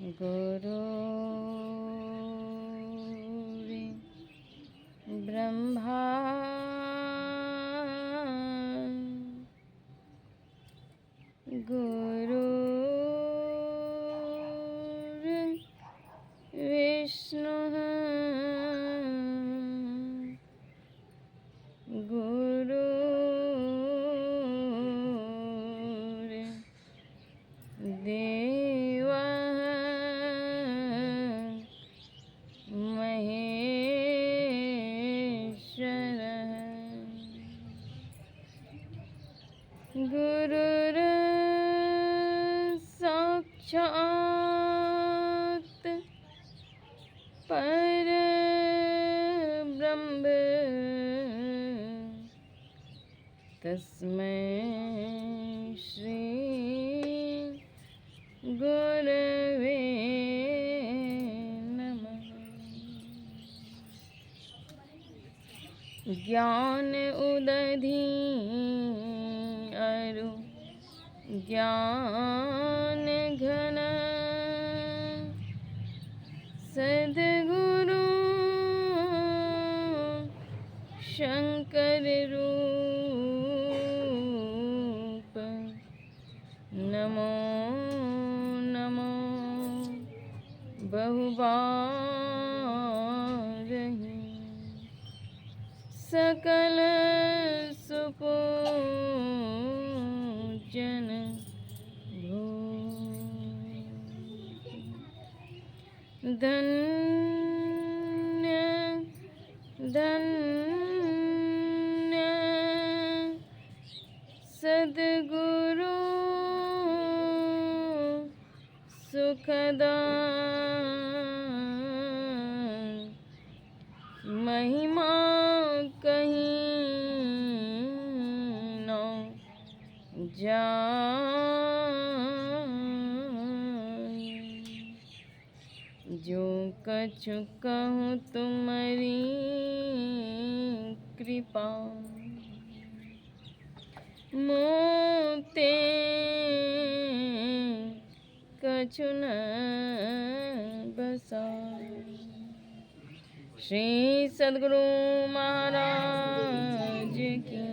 गुरु ब्रह्मा गुरु विष्णु गुरु देव महेश्वर गुरुर् साक्षात् परब्रह्म तस्मै श्री गुरवे नमः। ज्ञान उदधि अरु ज्ञान घन सद्गुरु शंकर रूप नमो नमो बहुबारहि सकल सुपूजन धन्य धन्य सद्गुरु सुखदा महिमा कहीं न जाए जो कछु कहूँ तुम्हारी कृपा मोते कछु न बसा। श्री सद्गुरु महाराज की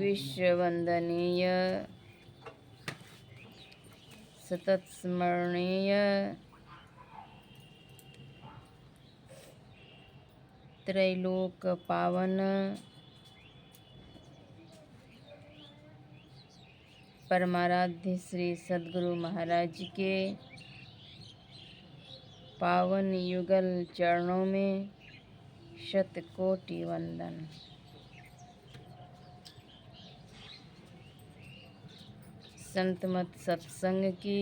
विश्ववंदनीय सतत स्मरणीय त्रैलोक पावन परमाराध्य श्री सद्गुरु महाराज के पावन युगल चरणों में शतकोटि वंदन। संतमत सत्संग की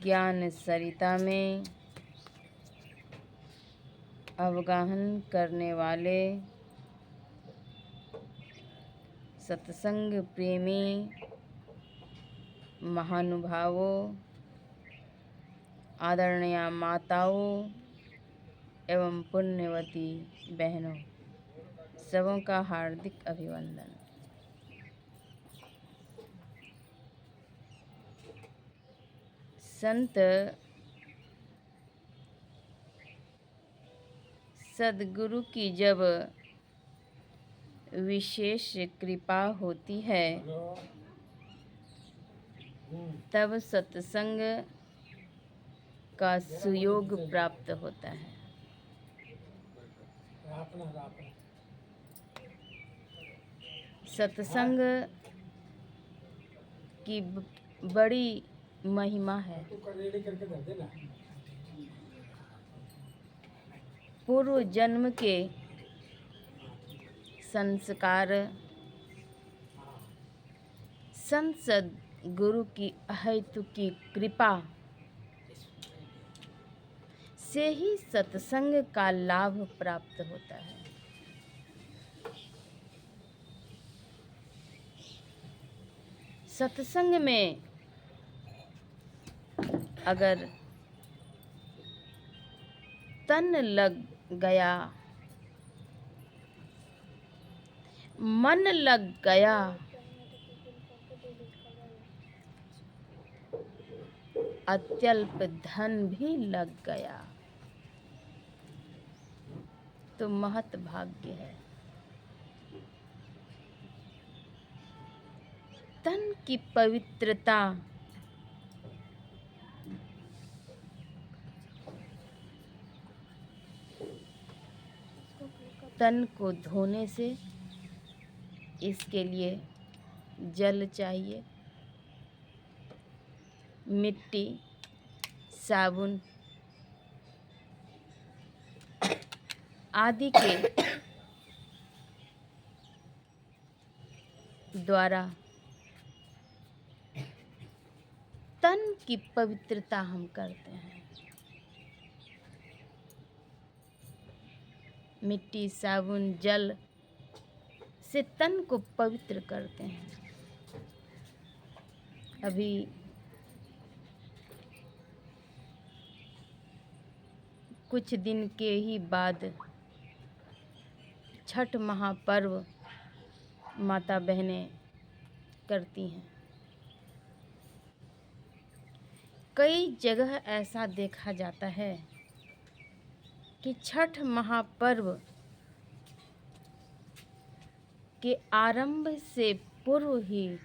ज्ञान सरिता में अवगाहन करने वाले सत्संग प्रेमी महानुभावों, आदरणीय माताओं एवं पुण्यवती बहनों, सबों का हार्दिक अभिवंदन। संत सद्गुरु की जब विशेष कृपा होती है तब सत्संग का सुयोग प्राप्त होता है। सत्संग की बड़ी महिमा है। पूर्व जन्म के संस्कार संत सद्गुरु की अहेतुकी कृपा से ही सत्संग का लाभ प्राप्त होता है। सत्संग में अगर तन लग गया मन लग गया, अत्यल्प धन भी लग गया, तो महत भाग्य है। तन की पवित्रता तन को धोने से, इसके लिए जल चाहिए, मिट्टी, साबुन आदि के द्वारा तन की पवित्रता हम करते हैं। मिट्टी, साबुन, जल से तन को पवित्र करते हैं। अभी कुछ दिन के ही बाद छठ महापर्व माता बहनें करती हैं। कई जगह ऐसा देखा जाता है कि छठ महापर्व के आरंभ से पूर्व ही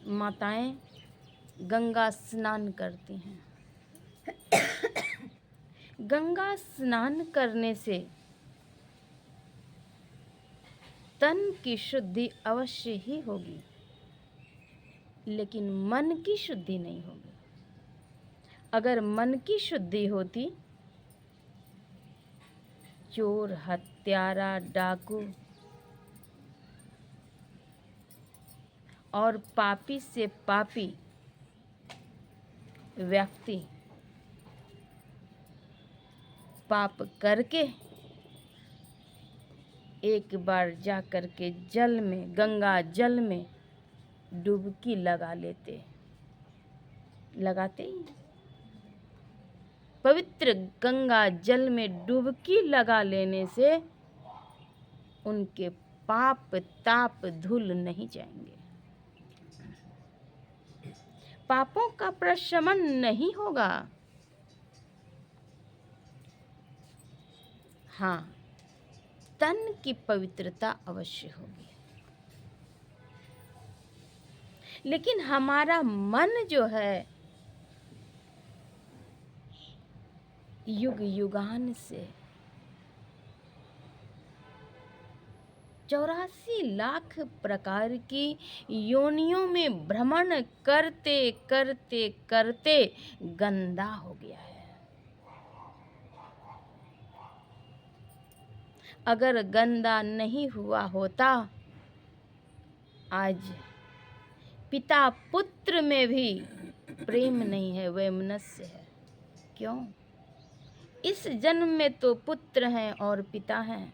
माताएं गंगा स्नान करती हैं। गंगा स्नान करने से तन की शुद्धि अवश्य ही होगी, लेकिन मन की शुद्धि नहीं होगी। अगर मन की शुद्धि होती, चोर, हत्यारा, डाकू और पापी से पापी व्यक्ति पाप करके एक बार जा करके जल में, गंगा जल में डुबकी लगाते ही पवित्र गंगा जल में डुबकी लगा लेने से उनके पाप ताप धुल नहीं जाएंगे, पापों का प्रशमन नहीं होगा। हाँ, तन की पवित्रता अवश्य होगी, लेकिन हमारा मन जो है युग युगान से 84 लाख प्रकार की योनियों में भ्रमण करते करते करते गंदा हो गया है। अगर गंदा नहीं हुआ होता, आज पिता पुत्र में भी प्रेम नहीं है, वैमनस्य है। क्यों? इस जन्म में तो पुत्र हैं और पिता हैं,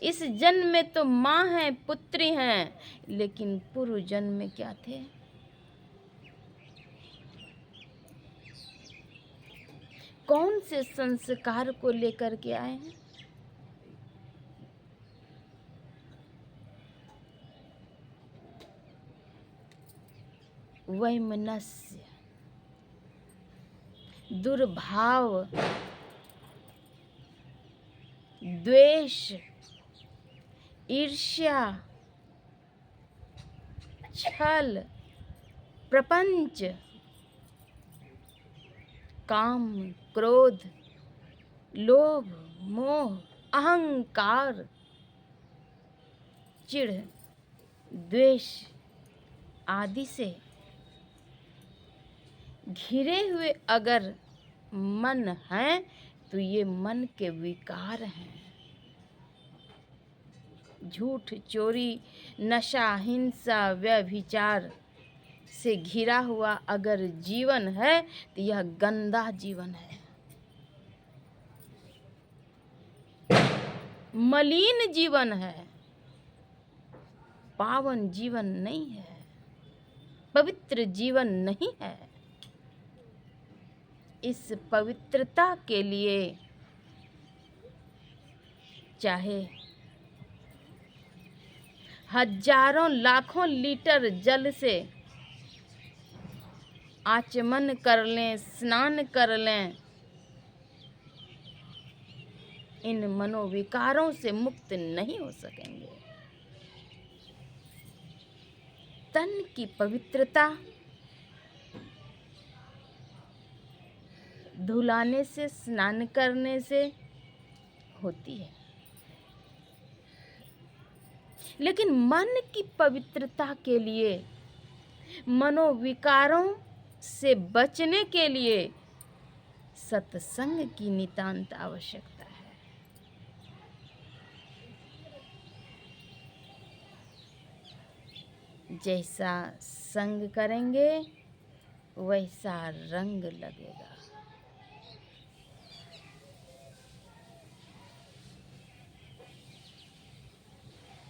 इस जन्म में तो माँ है, पुत्री हैं, लेकिन पूर्व जन्म में क्या थे? कौन से संस्कार को लेकर के आए हैं? वैमनस्य, दुर्भाव, द्वेष, ईर्ष्या, छल, प्रपंच, काम, क्रोध, लोभ, मोह, अहंकार, चिढ़, द्वेष आदि से घिरे हुए अगर मन है, तो ये मन के विकार हैं। झूठ, चोरी, नशा, हिंसा, व्यभिचार से घिरा हुआ अगर जीवन है, तो यह गंदा जीवन है, मलिन जीवन है, पावन जीवन नहीं है, पवित्र जीवन नहीं है। इस पवित्रता के लिए चाहे हजारों लाखों लीटर जल से आचमन कर लें, स्नान कर लें, इन मनोविकारों से मुक्त नहीं हो सकेंगे। तन की पवित्रता धुलाने से, स्नान करने से होती है, लेकिन मन की पवित्रता के लिए, मनोविकारों से बचने के लिए सत्संग की नितांत आवश्यकता है। जैसा संग करेंगे वैसा रंग लगेगा।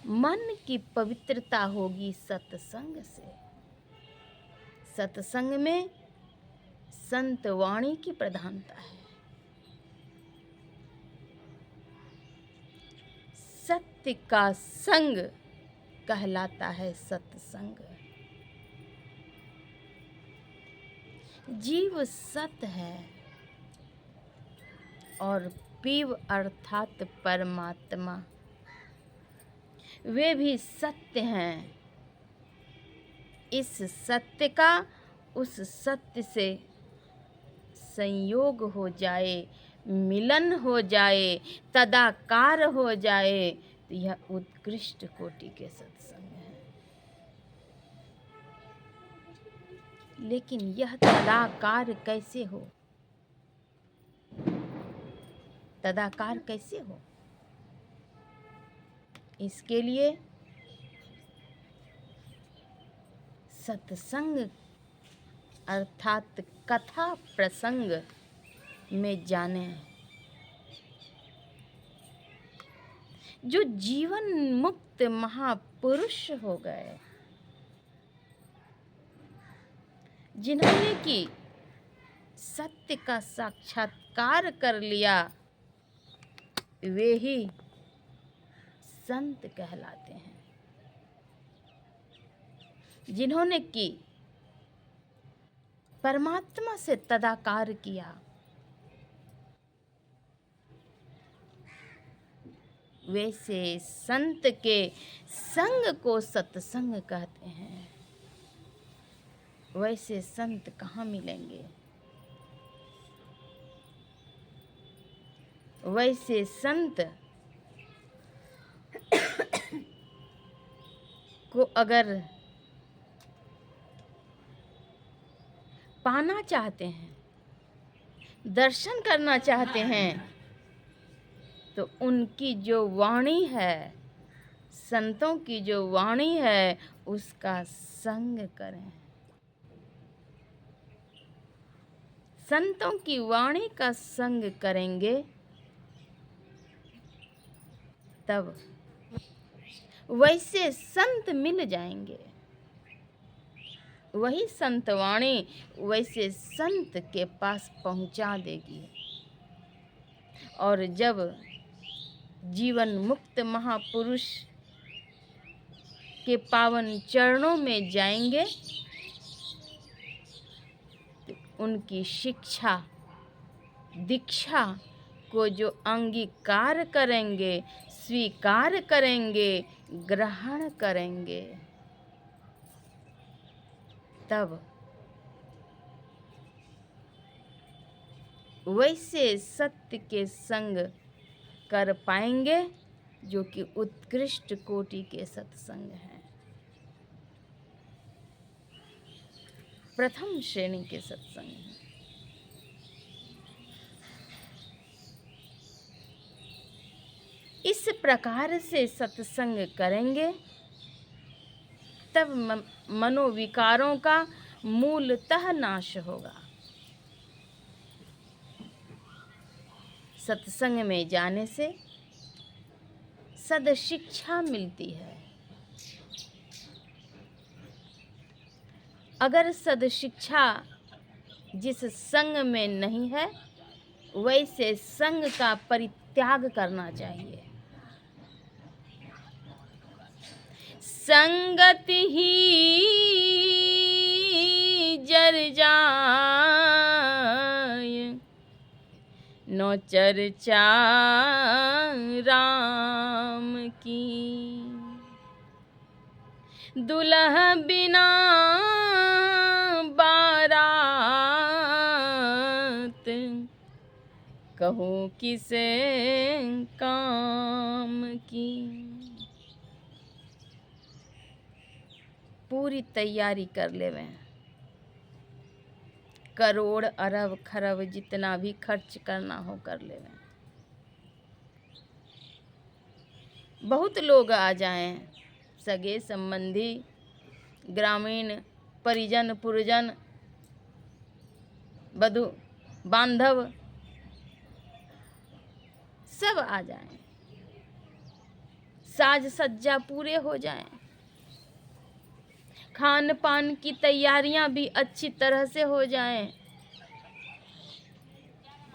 मन की पवित्रता होगी सत्संग से। सत्संग में संत वाणी की प्रधानता है। सत्य का संग कहलाता है सत्संग। जीव सत है और पीव अर्थात परमात्मा वे भी सत्य हैं। इस सत्य का उस सत्य से संयोग हो जाए, मिलन हो जाए, तदाकार हो जाए, तो यह उत्कृष्ट कोटि के सत्संग है। लेकिन यह तदाकार कैसे हो? तदाकार कैसे हो? इसके लिए सत्संग अर्थात कथा प्रसंग में जाने। जो जीवन मुक्त महापुरुष हो गए, जिन्होंने कि सत्य का साक्षात्कार कर लिया, वे ही संत कहलाते हैं। जिन्होंने कि परमात्मा से तदाकार किया, वैसे संत के संग को सत्संग कहते हैं। वैसे संत कहाँ मिलेंगे? वैसे संत को अगर पाना चाहते हैं, दर्शन करना चाहते हैं, तो उनकी जो वाणी है, संतों की जो वाणी है, उसका संग करें। संतों की वाणी का संग करेंगे तब वैसे संत मिल जाएंगे। वही संत वाणी वैसे संत के पास पहुंचा देगी। और जब जीवन मुक्त महापुरुष के पावन चरणों में जाएंगे, तो उनकी शिक्षा दीक्षा को जो अंगीकार करेंगे, स्वीकार करेंगे, ग्रहण करेंगे, तब वैसे सत्य के संग कर पाएंगे जो कि उत्कृष्ट कोटि के सत्संग हैं, प्रथम श्रेणी के सत्संग हैं। इस प्रकार से सत्संग करेंगे तब मनोविकारों का मूलतः नाश होगा। सत्संग में जाने से सदशिक्षा मिलती है। अगर सदशिक्षा जिस संग में नहीं है, वैसे संग का परित्याग करना चाहिए। संगति ही जर जाय, नो चर्चा राम की। दुल्ह बिना बारात, कहूँ किसे काम की। पूरी तैयारी कर लेवे, करोड़ अरब खरब जितना भी खर्च करना हो कर लेवे। बहुत लोग आ जाएं, सगे संबंधी, ग्रामीण, परिजन पुरजन, बधु बांधव सब आ जाएं, साज सज्जा पूरे हो जाएं, खान पान की तैयारियां भी अच्छी तरह से हो जाएं।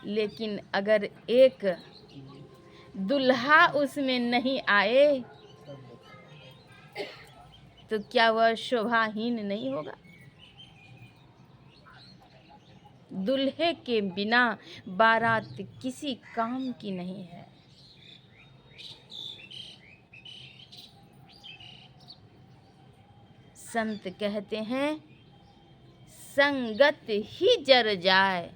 लेकिन अगर एक दुल्हा उसमें नहीं आए तो क्या वह शोभाहीन नहीं होगा? दुल्हे के बिना बारात किसी काम की नहीं है। संत कहते हैं संगत ही जर जाए,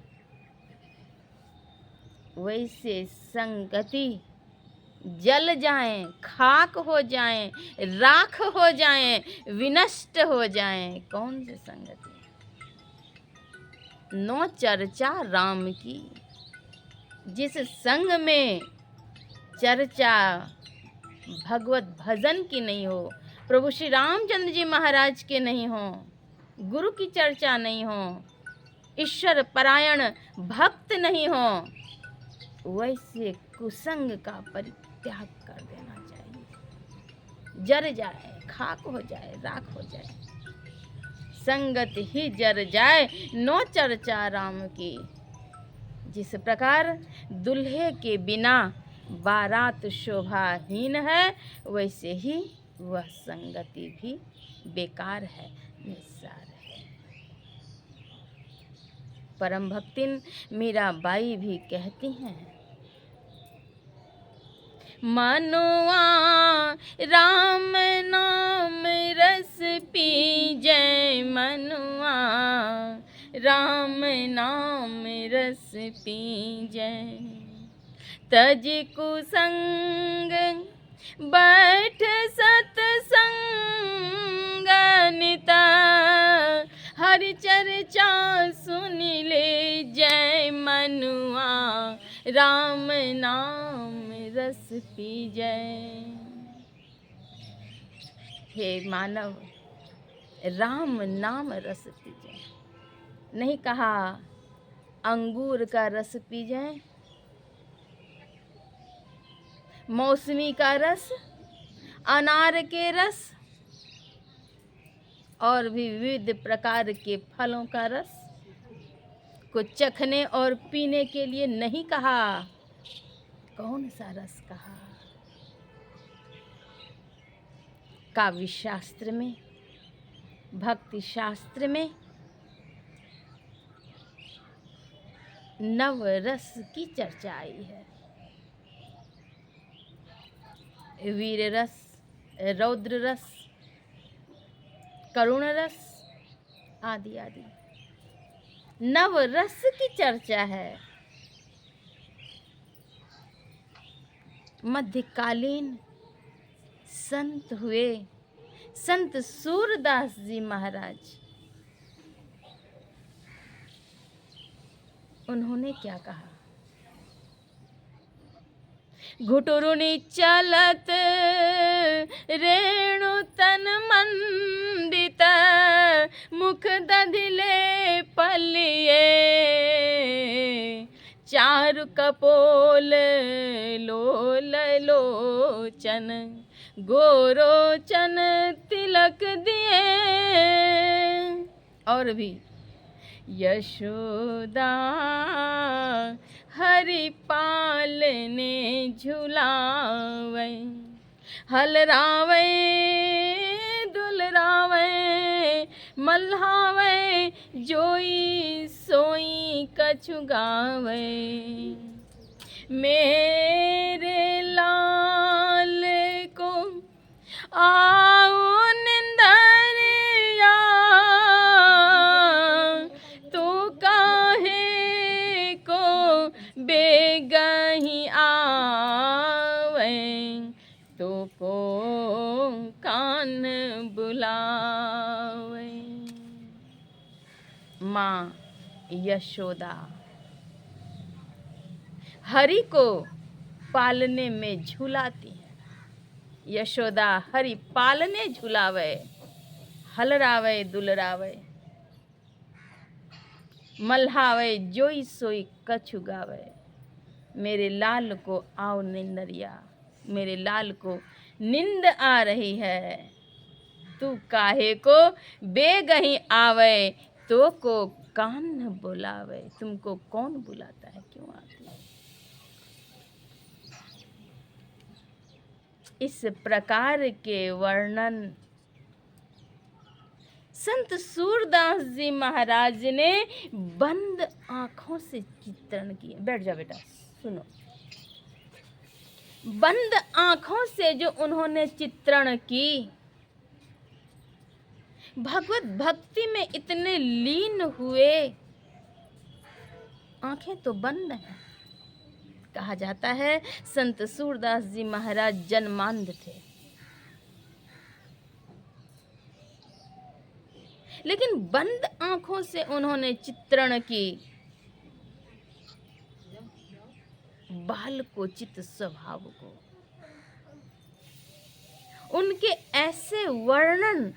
वैसे संगति जल जाएं, खाक हो जाएं, राख हो जाएं, विनष्ट हो जाएं। कौन सी संगति? नो चर्चा राम की। जिस संग में चर्चा भगवत भजन की नहीं हो, प्रभु श्री रामचंद्र जी महाराज के नहीं हो, गुरु की चर्चा नहीं हो, ईश्वर परायण भक्त नहीं हो, वैसे कुसंग का परित्याग कर देना चाहिए। जर जाए, खाक हो जाए, राख हो जाए। संगत ही जर जाए, नो चर्चा राम की। जिस प्रकार दुल्हे के बिना बारात शोभाहीन है, वैसे ही वह संगति भी बेकार है, निस्सार है। परम भक्तिन मीराबाई भी कहती हैं, मनुआ राम नाम रस पीजै, मनुआ राम नाम रस पीजै। तज कुसंग बैठ सतसंग निता, हरि चर्चा सुन ले जय, मनुआ राम नाम रस पीजै। हे मानव, राम नाम रस पीजै। नहीं कहा अंगूर का रस पीजै, मौसमी का रस, अनार के रस और भी विविध प्रकार के फलों का रस को चखने और पीने के लिए नहीं कहा। कौन सा रस कहा? काव्य शास्त्र में, भक्ति शास्त्र में नव रस की चर्चा आई है। वीर रस, रौद्र रस, करुण रस आदि आदि नव रस की चर्चा है। मध्यकालीन संत हुए संत सूरदास जी महाराज, उन्होंने क्या कहा? घुटुरुनि चलत रेणु तन मंडित, मुख दधिले पलिए, चारु कपोल लोल लोचन, गोरोचन तिलक दिए। और भी यशोदा हरि पालने झुलावे, हलरावे मल्हावे जोई सोई कछु गावे, मेरे लाल को आओ निंदरिया, तू काहे को बेगही आवे, तो को कान बुलावे। माँ यशोदा हरि को पालने में झुलाती है। यशोदा हरि पालने झुलावे, हलरावे दुलरावे, मल्हावे जोई सोई कछु गावे, मेरे लाल को आओ निंदरिया, मेरे लाल को नींद आ रही है, तू काहे को बेगही आवे, तो को कान न बुलावे। तुमको कौन बुलाता है, क्यों आती है? इस प्रकार के वर्णन संत सूरदास जी महाराज ने बंद आंखों से चित्रण किए। बैठ जा बेटा, सुनो। बंद आंखों से जो उन्होंने चित्रण की, भगवत भक्ति में इतने लीन हुए, आंखें तो बंद हैं। कहा जाता है संत सूरदास जी महाराज जन्मांध थे, लेकिन बंद आंखों से उन्होंने चित्रण की बालकोचित स्वभाव को। उनके ऐसे वर्णन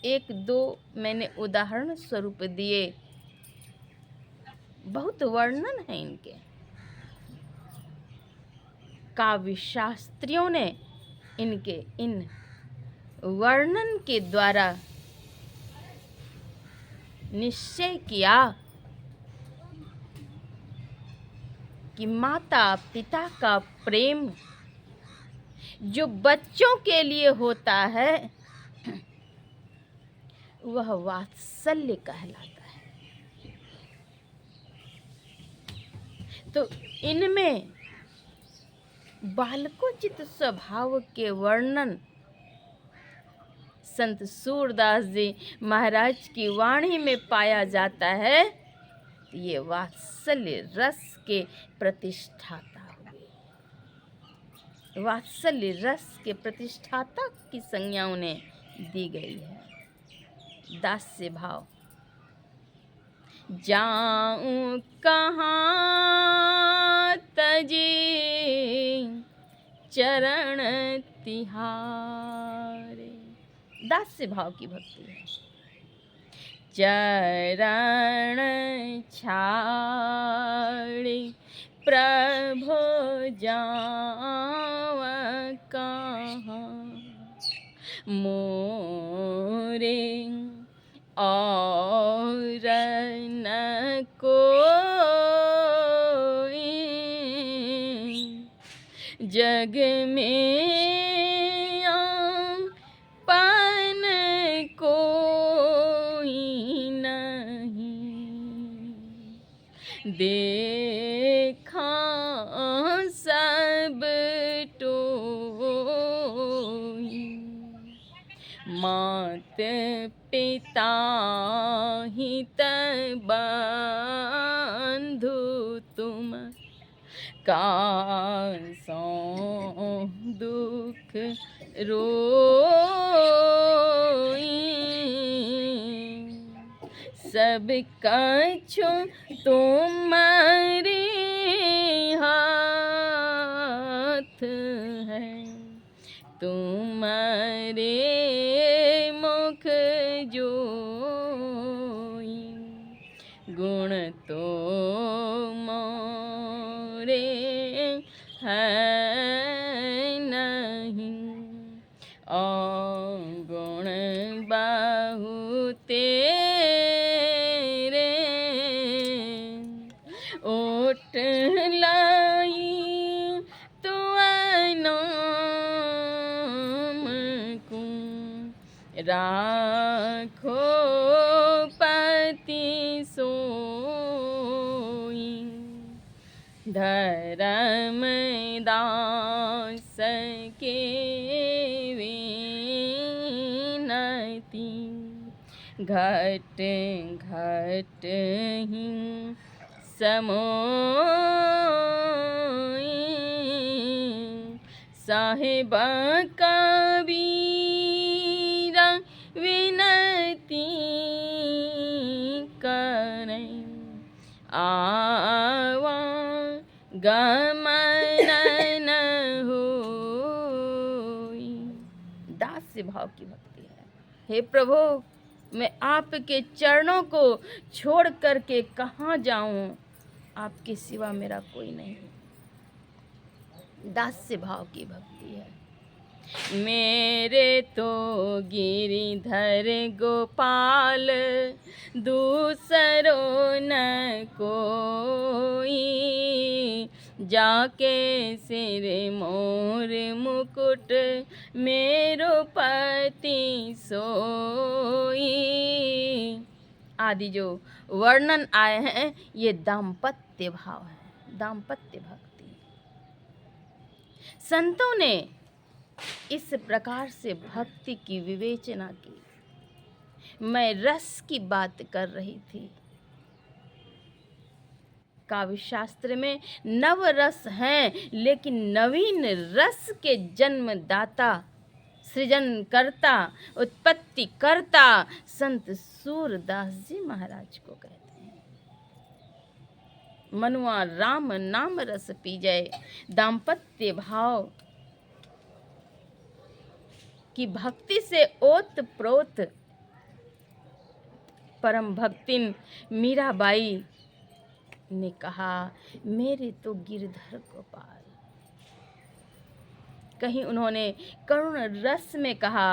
एक दो मैंने उदाहरण स्वरूप दिए, बहुत वर्णन है इनके। काव्य शास्त्रियों ने इनके इन वर्णन के द्वारा निश्चय किया कि माता पिता का प्रेम जो बच्चों के लिए होता है वह वात्सल्य कहलाता है। तो इनमें बालकोचित स्वभाव के वर्णन संत सूरदास जी महाराज की वाणी में पाया जाता है। ये वात्सल्य रस के प्रतिष्ठाता हुए, वात्सल्य रस के प्रतिष्ठाता की संज्ञा उन्हें दी गई है। दास्य भाव। जाऊं कहाँ तजी चरण तिहारे, दास्य भाव की भक्ति है। चरण छाड़ी प्रभु जाव कहाँ, मोरे और न कोई जग में आपन कोई नहीं, देखा सब टोई, मात पिता हित बंधु तुम कासों दुख रोई, सब कछु तुम्हारी हाथ है, तुम्हारे मुख जोई, गुण तो मोरे है नहीं, और गुण बाहु तेरे, ओट लाई तो नाम को राख सोई, धर्म दास के विनती, घट घट ही समोई, साहिब कबीर विनती करें, आवा गमन न होई। दास से भाव की भक्ति है। हे प्रभु, मैं आपके चरणों को छोड़ करके कहाँ जाऊं, आपके सिवा मेरा कोई नहीं। दास से भाव की भक्ति है। मेरे तो गिरिधर गोपाल, दूसरो न कोई, जाके सिर मोर मुकुट, मेरो पति सोई। आदि जो वर्णन आए हैं ये दाम्पत्य भाव है, दाम्पत्य भक्ति। संतों ने इस प्रकार से भक्ति की विवेचना की। मैं रस की बात कर रही थी। काव्य शास्त्र में नव रस हैं, लेकिन नवीन रस के जन्मदाता, सृजनकर्ता, उत्पत्ति करता संत सूरदास जी महाराज को कहते हैं। मनुआ राम नाम रस पीजय, दाम्पत्य भाव की भक्ति से ओत प्रोत परम भक्तिन मीराबाई ने कहा, मेरे तो गिरधर गोपाल। कहीं उन्होंने करुण रस में कहा,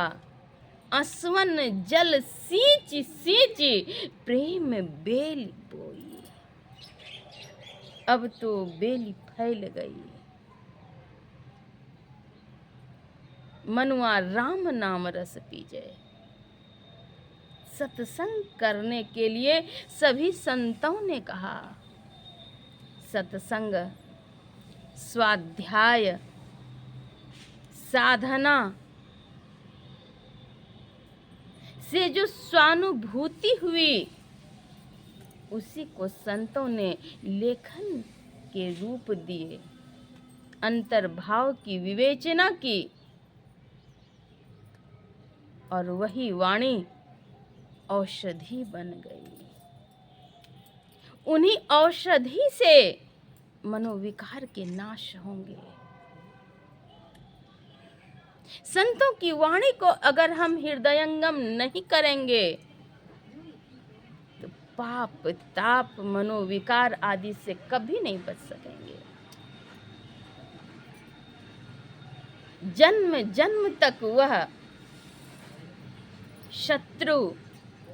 असवन जल सींच सींच प्रेम बेल बोई। अब तो बेली फैल गई। मनुआ राम नाम रस पीजे। सत्संग करने के लिए सभी संतों ने कहा, सत्संग, स्वाध्याय, साधना से जो स्वानुभूति हुई उसी को संतों ने लेखन के रूप दिए, अंतर्भाव की विवेचना की और वही वाणी औषधि बन गई। उन्हीं औषधि से मनोविकार के नाश होंगे। संतों की वाणी को अगर हम हृदयंगम नहीं करेंगे तो पाप, ताप, मनोविकार आदि से कभी नहीं बच सकेंगे। जन्म जन्म तक वह शत्रु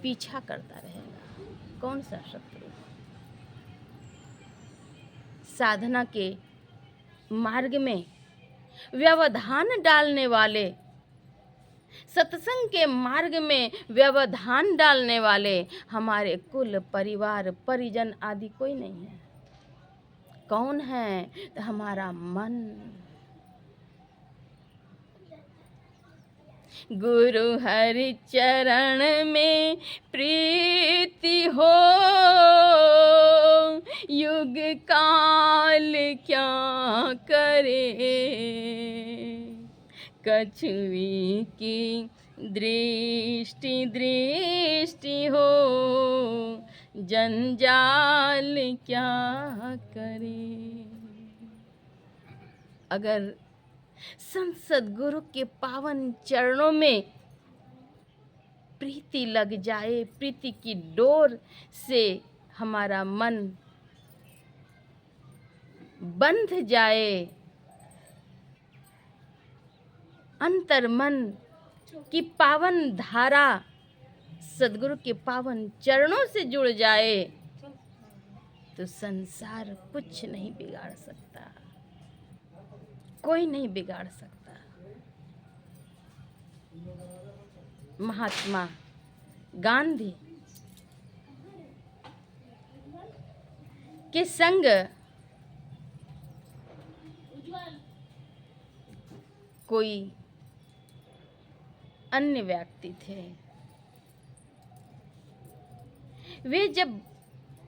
पीछा करता रहेगा। कौन सा शत्रु? साधना के मार्ग में व्यवधान डालने वाले, सत्संग के मार्ग में व्यवधान डालने वाले हमारे कुल, परिवार, परिजन आदि कोई नहीं है। कौन है? तो हमारा मन। गुरु हरि चरण में प्रीति हो, युग काल क्या करे। कछुई की दृष्टि दृष्टि हो, जंजाल क्या करे। अगर संत सद्गुरु के पावन चरणों में प्रीति लग जाए, प्रीति की डोर से हमारा मन बंध जाए, अंतर मन की पावन धारा सद्गुरु के पावन चरणों से जुड़ जाए तो संसार कुछ नहीं बिगाड़ सकता, कोई नहीं बिगाड़ सकता। महात्मा गांधी के संग कोई अन्य व्यक्ति थे। वे जब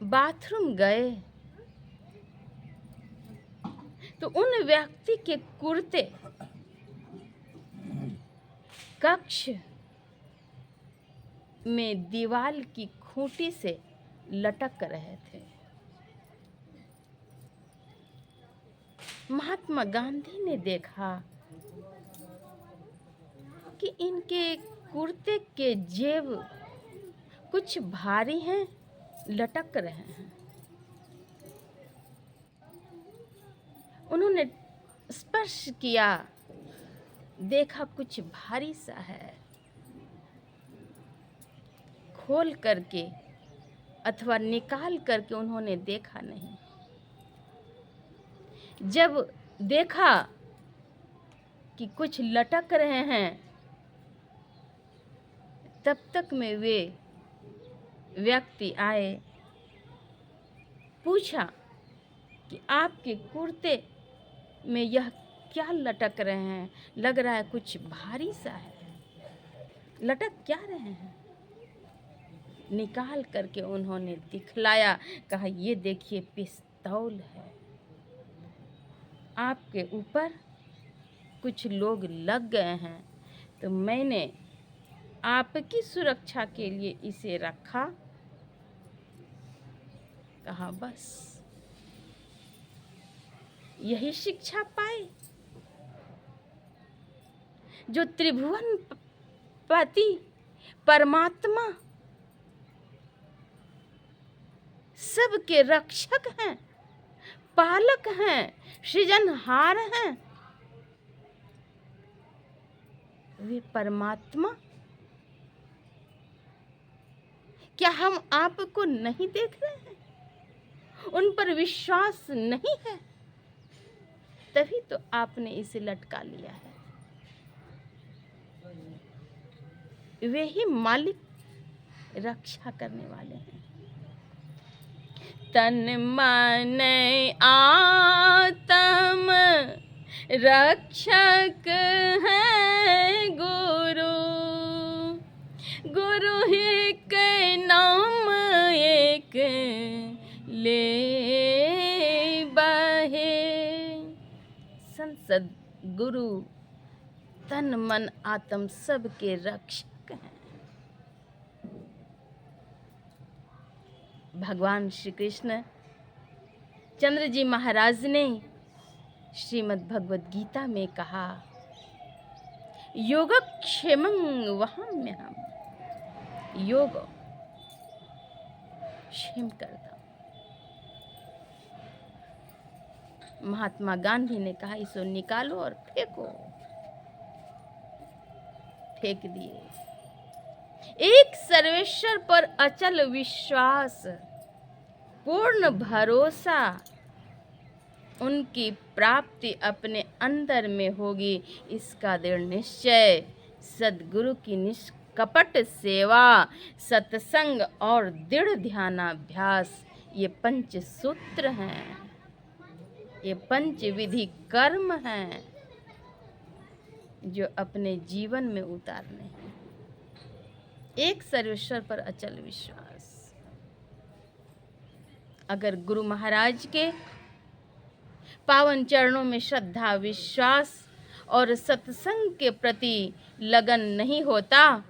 बाथरूम गए तो उन व्यक्ति के कुर्ते कक्ष में दीवार की खूंटी से लटक रहे थे। महात्मा गांधी ने देखा कि इनके कुर्ते के जेब कुछ भारी हैं, लटक रहे हैं। उन्होंने स्पर्श किया, देखा कुछ भारी सा है। खोल करके अथवा निकाल करके उन्होंने देखा नहीं। जब देखा कि कुछ लटक रहे हैं, तब तक में वे व्यक्ति आए, पूछा कि आपके कुर्ते में यह क्या लटक रहे हैं? लग रहा है कुछ भारी सा है, लटक क्या रहे हैं? निकाल करके उन्होंने दिखलाया, कहा ये देखिए पिस्तौल है, आपके ऊपर कुछ लोग लग गए हैं, तो मैंने आपकी सुरक्षा के लिए इसे रखा। कहा बस यही शिक्षा पाए जो त्रिभुवन पति परमात्मा सबके रक्षक हैं, पालक हैं, सृजनहार हैं। वे परमात्मा, क्या हम आपको नहीं देख रहे हैं? उन पर विश्वास नहीं है, तभी तो आपने इसे लटका लिया है। वे ही मालिक, रक्षा करने वाले हैं। तन मन आत्म रक्षक है गुरु, गुरु ही के नाम एक ले बहे। संत गुरु तन मन आत्म सबके रक्षक हैं। भगवान श्री कृष्ण चंद्र जी महाराज ने श्रीमद् भगवद गीता में कहा, योगक्षेमं वहाम्यहम्, योग क्षेम करता। महात्मा गांधी ने कहा इसको निकालो और फेंको, फेंक दिए। एक सर्वेश्वर पर अचल विश्वास, पूर्ण भरोसा, उनकी प्राप्ति अपने अंदर में होगी, इसका दृढ़ निश्चय। सद्गुरु की निष्कपट सेवा, सत्संग और दृढ़ ध्यानाभ्यास, ये पंच सूत्र हैं, ये पंच विधि कर्म हैं जो अपने जीवन में उतारने हैं। एक सर्वेश्वर पर अचल विश्वास। अगर गुरु महाराज के पावन चरणों में श्रद्धा, विश्वास और सत्संग के प्रति लगन नहीं होता,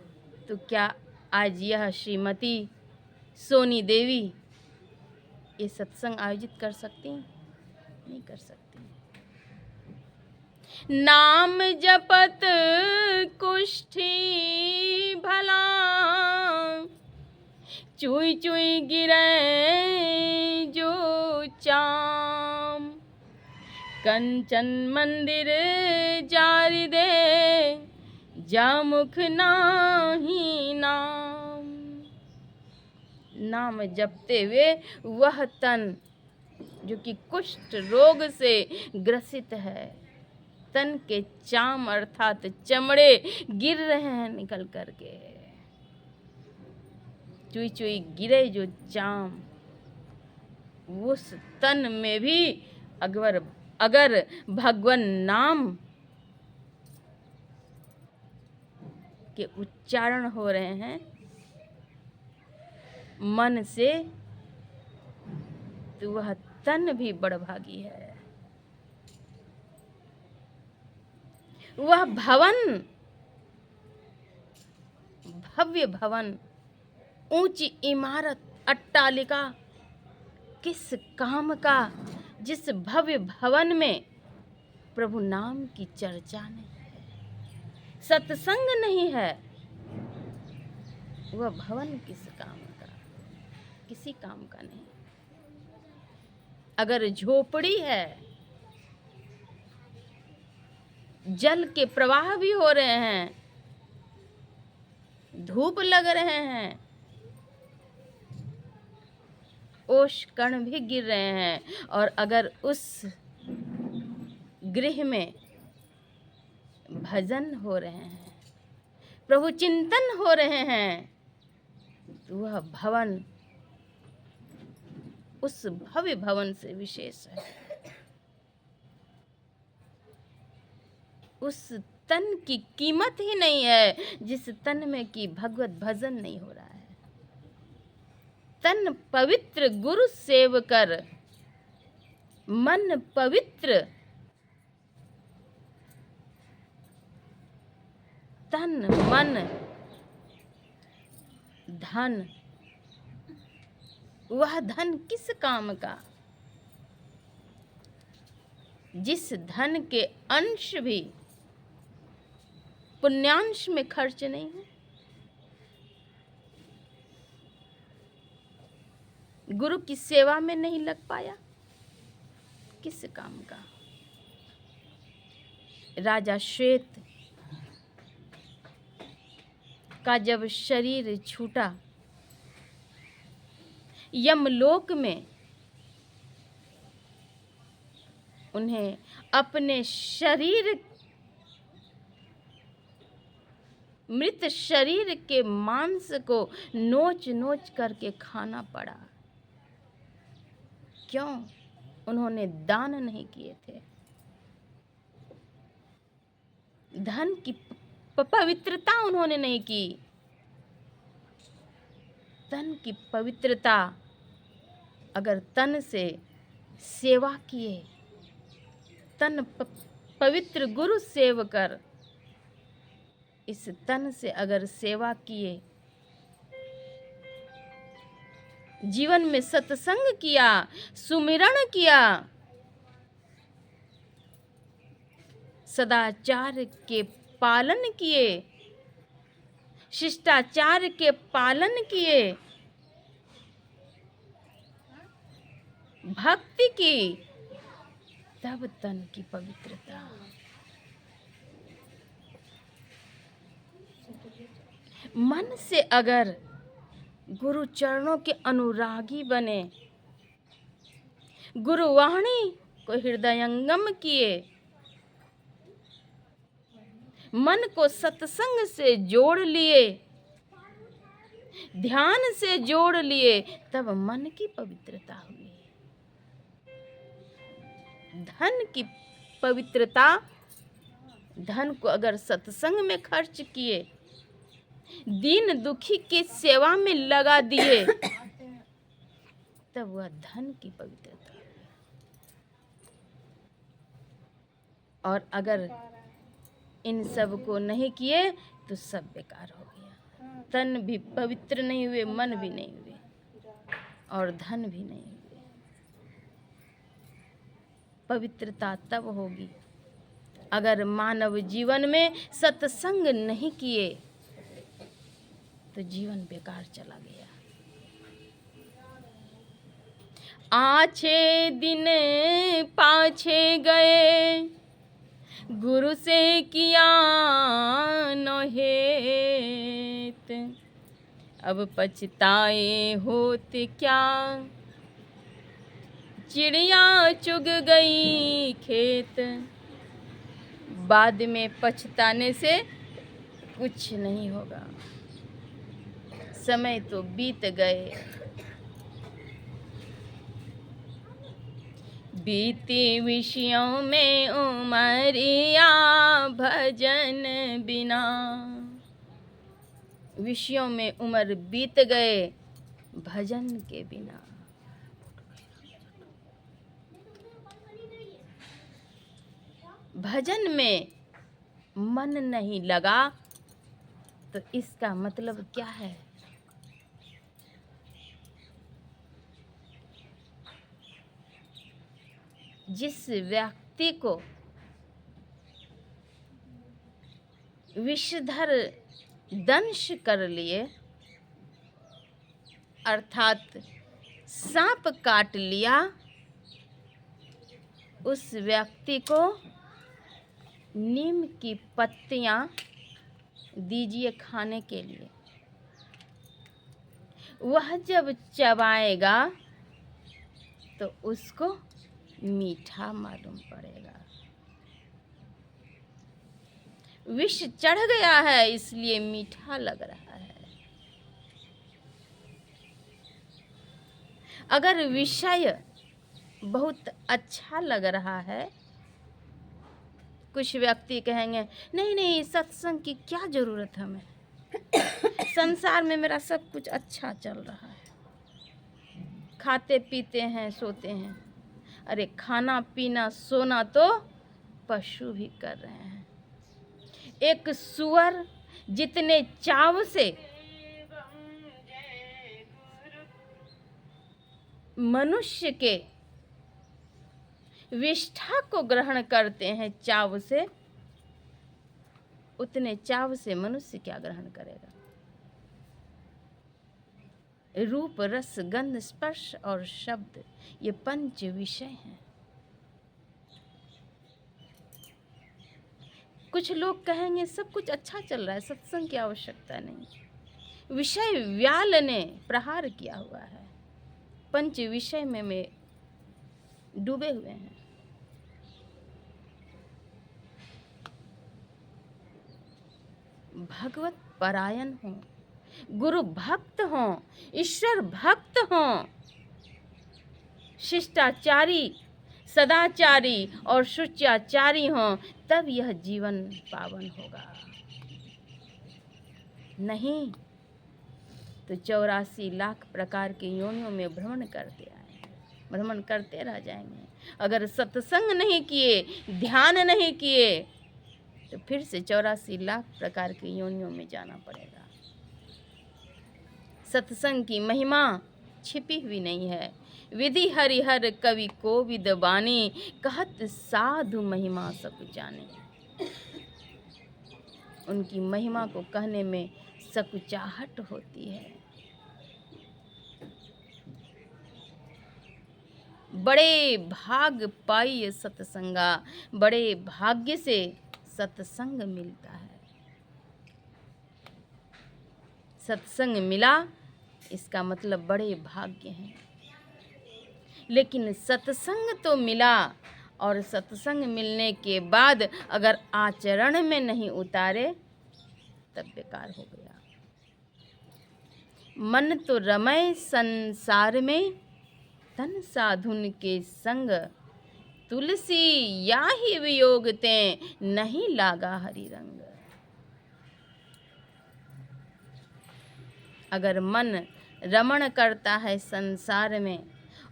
तो क्या आज यह श्रीमती सोनी देवी ये सत्संग आयोजित कर सकती? नहीं कर सकती। नाम जपत कुष्ठी भला, चुई चुई गिरे जो चाम, कंचन मंदिर जारी दे, जा मुख नाही नाम। नाम जपते हुए वह तन जो कि कुष्ठ रोग से ग्रसित है, तन के चाम अर्थात चमड़े गिर रहे हैं निकल करके, चुई चुई गिरे जो चाम, उस तन में भी अगर भगवान नाम के उच्चारण हो रहे हैं मन से, तो वह तन भी बड़भागी है। वह भवन, भव्य भवन, ऊंची इमारत, अट्टालिका किस काम का, जिस भव्य भवन में प्रभु नाम की चर्चा नहीं है, सत्संग नहीं है, वह भवन किस काम का? किसी काम का नहीं। अगर झोपड़ी है, जल के प्रवाह भी हो रहे हैं, धूप लग रहे हैं, ओश कण भी गिर रहे हैं, और अगर उस गृह में भजन हो रहे हैं, प्रभु चिंतन हो रहे हैं, तो वह भवन उस भव्य भवन से विशेष है। उस तन की कीमत ही नहीं है जिस तन में कि भगवत भजन नहीं हो रहा है। तन पवित्र गुरु सेव कर, मन पवित्र, तन मन धन, वह धन किस काम का, जिस धन के अंश भी पुण्यांश में खर्च नहीं है। गुरु की सेवा में नहीं लग पाया, किस काम का। राजा श्वेत का जब शरीर छूटा, यमलोक में उन्हें अपने शरीर, मृत शरीर के मांस को नोच नोच करके खाना पड़ा। क्यों? उन्होंने दान नहीं किए थे। धन की पवित्रता उन्होंने नहीं की। तन की पवित्रता, अगर तन से सेवा किए, तन पवित्र गुरु सेव कर, इस तन से अगर सेवा किए, जीवन में सत्संग किया, सुमिरण किया, सदाचार के पालन किए, शिष्टाचार के पालन किए, भक्ति की, तब तन की पवित्रता। मन से अगर गुरु चरणों के अनुरागी बने, गुरुवाणी को हृदयंगम किए, मन को सत्संग से जोड़ लिए, ध्यान से जोड़ लिए, तब मन की पवित्रता हुई। धन की पवित्रता, धन को अगर सत्संग में खर्च किए, दीन दुखी की सेवा में लगा दिए, तब वह धन की पवित्रता। और अगर इन सब को नहीं किए तो सब बेकार हो गया। तन भी पवित्र नहीं हुए, मन भी नहीं हुए, और धन भी नहीं हुए। पवित्रता तब होगी अगर मानव जीवन में सत्संग नहीं किए तो जीवन बेकार चला गया। आछे दिन पाछे गए, गुरु से किया न हेत, अब पछताए होत क्या, चिड़िया चुग गई खेत। बाद में पछताने से कुछ नहीं होगा, समय तो बीत गए। बीती विषयों में उमरिया भजन बिना। विषयों में उम्र बीत गए भजन के बिना। भजन में मन नहीं लगा तो इसका मतलब क्या है? जिस व्यक्ति को विषधर दंश कर लिए, अर्थात सांप काट लिया, उस व्यक्ति को नीम की पत्तियां दीजिए खाने के लिए। वह जब चबाएगा तो उसको मीठा मालूम पड़ेगा। विष चढ़ गया है इसलिए मीठा लग रहा है। अगर विषय बहुत अच्छा लग रहा है, कुछ व्यक्ति कहेंगे नहीं नहीं सत्संग की क्या जरूरत है, हमें संसार में मेरा सब कुछ अच्छा चल रहा है, खाते पीते हैं सोते हैं। अरे खाना पीना सोना तो पशु भी कर रहे हैं। एक सुअर जितने चाव से मनुष्य के विष्ठा को ग्रहण करते हैं चाव से, उतने चाव से मनुष्य क्या ग्रहण करेगा? रूप रस गंध स्पर्श और शब्द, ये पंच विषय हैं। कुछ लोग कहेंगे सब कुछ अच्छा चल रहा है, सत्संग की आवश्यकता नहीं। विषय व्याल ने प्रहार किया हुआ है, पंच विषय में डूबे हुए हैं। भगवत परायण हों, गुरु भक्त हों, ईश्वर भक्त हों, शिष्टाचारी सदाचारी और शुचाचारी हों, तब यह जीवन पावन होगा। नहीं तो 84 लाख प्रकार के योनियों में भ्रमण करते रह जाएंगे। अगर सत्संग नहीं किए, ध्यान नहीं किए तो फिर से 84 लाख प्रकार की योनियों में जाना पड़ेगा। सत्संग की महिमा छिपी हुई नहीं है। विधि हरिहर कवि कोविद बानी, कहत साधु महिमा सब जाने। उनकी महिमा को कहने में सकुचाहट होती है। बड़े भाग पाई सत्संगा, बड़े भाग्य से सत्संग मिलता है। सत्संग मिला इसका मतलब बड़े भाग्य हैं। लेकिन सत्संग तो मिला और सत्संग मिलने के बाद अगर आचरण में नहीं उतारे तब बेकार हो गया। मन तो रमय संसार में, तन साधुन के संग, तुलसी याहि वियोग ते, नहीं लागा हरि रंग। अगर मन रमण करता है संसार में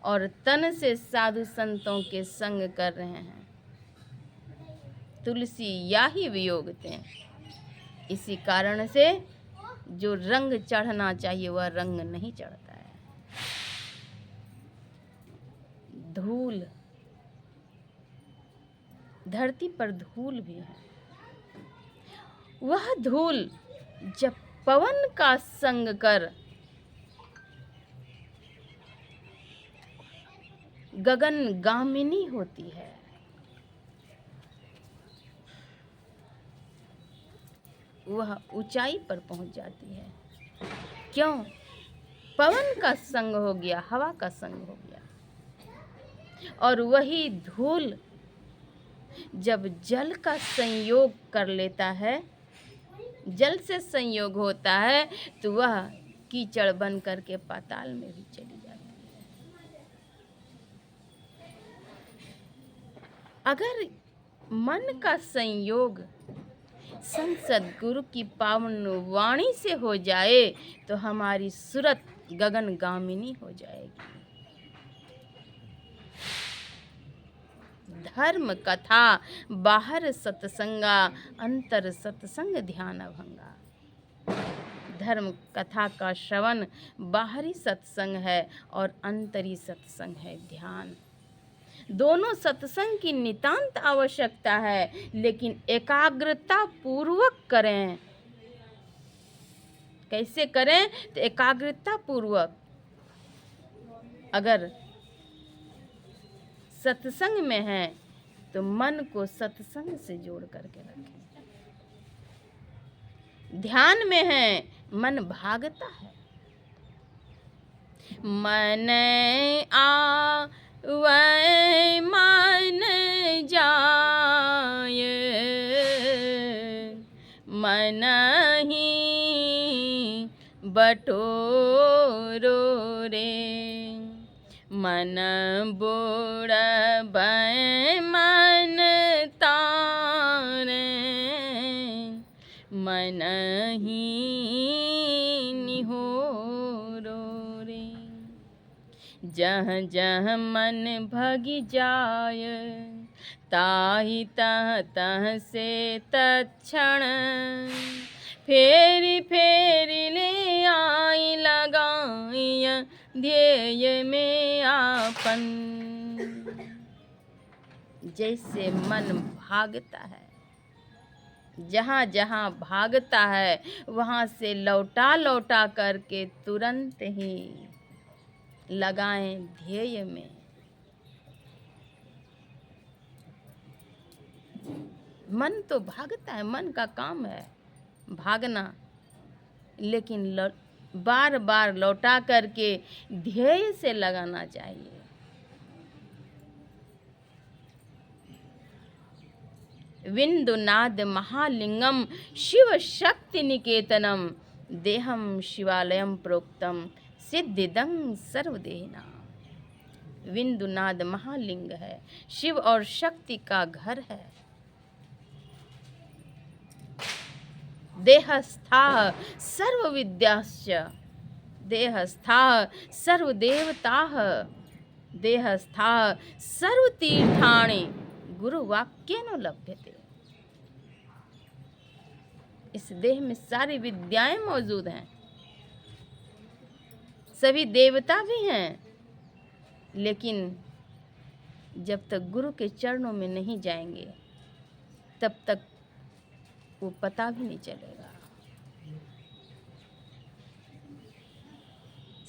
और तन से साधु संतों के संग कर रहे हैं, तुलसी याहि वियोग ते, इसी कारण से जो रंग चढ़ना चाहिए वह रंग नहीं चढ़ता है। धूल, धरती पर धूल भी है। वह धूल जब पवन का संग कर गगन गामिनी होती है। वह ऊंचाई पर पहुंच जाती है। क्यों? पवन का संग हो गया, हवा का संग हो गया। और वही धूल जब जल का संयोग कर लेता है, जल से संयोग होता है, तो वह कीचड़ बन करके पाताल में भी चली जाती अगर मन का संयोग संत सद्गुरु की पावन वाणी से हो जाए तो हमारी सूरत गगनगामिनी हो जाएगी। धर्म कथा बाहर सत्संगा, अंतर सत्संग ध्यान भंगा। धर्म कथा का श्रवण बाहरी सत्संग है और अंतरी सत्संग है ध्यान। दोनों सत्संग की नितांत आवश्यकता है, लेकिन एकाग्रता पूर्वक करें। कैसे करें? तो एकाग्रता पूर्वक। अगर सत्संग में है तो मन को सत्संग से जोड़ करके रखें। ध्यान में है, मन भागता है। मन आवे मन जाय, मन ही बटोरो रे। मन बुड़बै मन तारे, मन ही निहोरो रे। जह जह मन भगी जाय, ताहि तह तह से तत्क्षण फेरी फेरी ले आई लगाई ध्येय में आपन। जैसे मन भागता है, जहाँ जहाँ भागता है वहाँ से लौटा लौटा करके तुरंत ही लगाएं ध्येय में। मन तो भागता है, मन का काम है भागना, लेकिन बार बार लौटा करके ध्येय से लगाना चाहिए। विंदुनाद महालिंगम शिव शक्ति निकेतनम, देहम शिवालयम प्रोक्तम सिद्धिदं सर्वदेहिना। विंदुनाद महालिंग है, शिव और शक्ति का घर है। देहस्थाः सर्व विद्याश्च, देहस्थाः सर्वदेवताः, देहस्थाः सर्वतीर्थानि गुरुवाक्येन लभ्यते। इस देह में सारी विद्याएं मौजूद हैं, सभी देवता भी हैं, लेकिन जब तक गुरु के चरणों में नहीं जाएंगे तब तक वो पता भी नहीं चलेगा।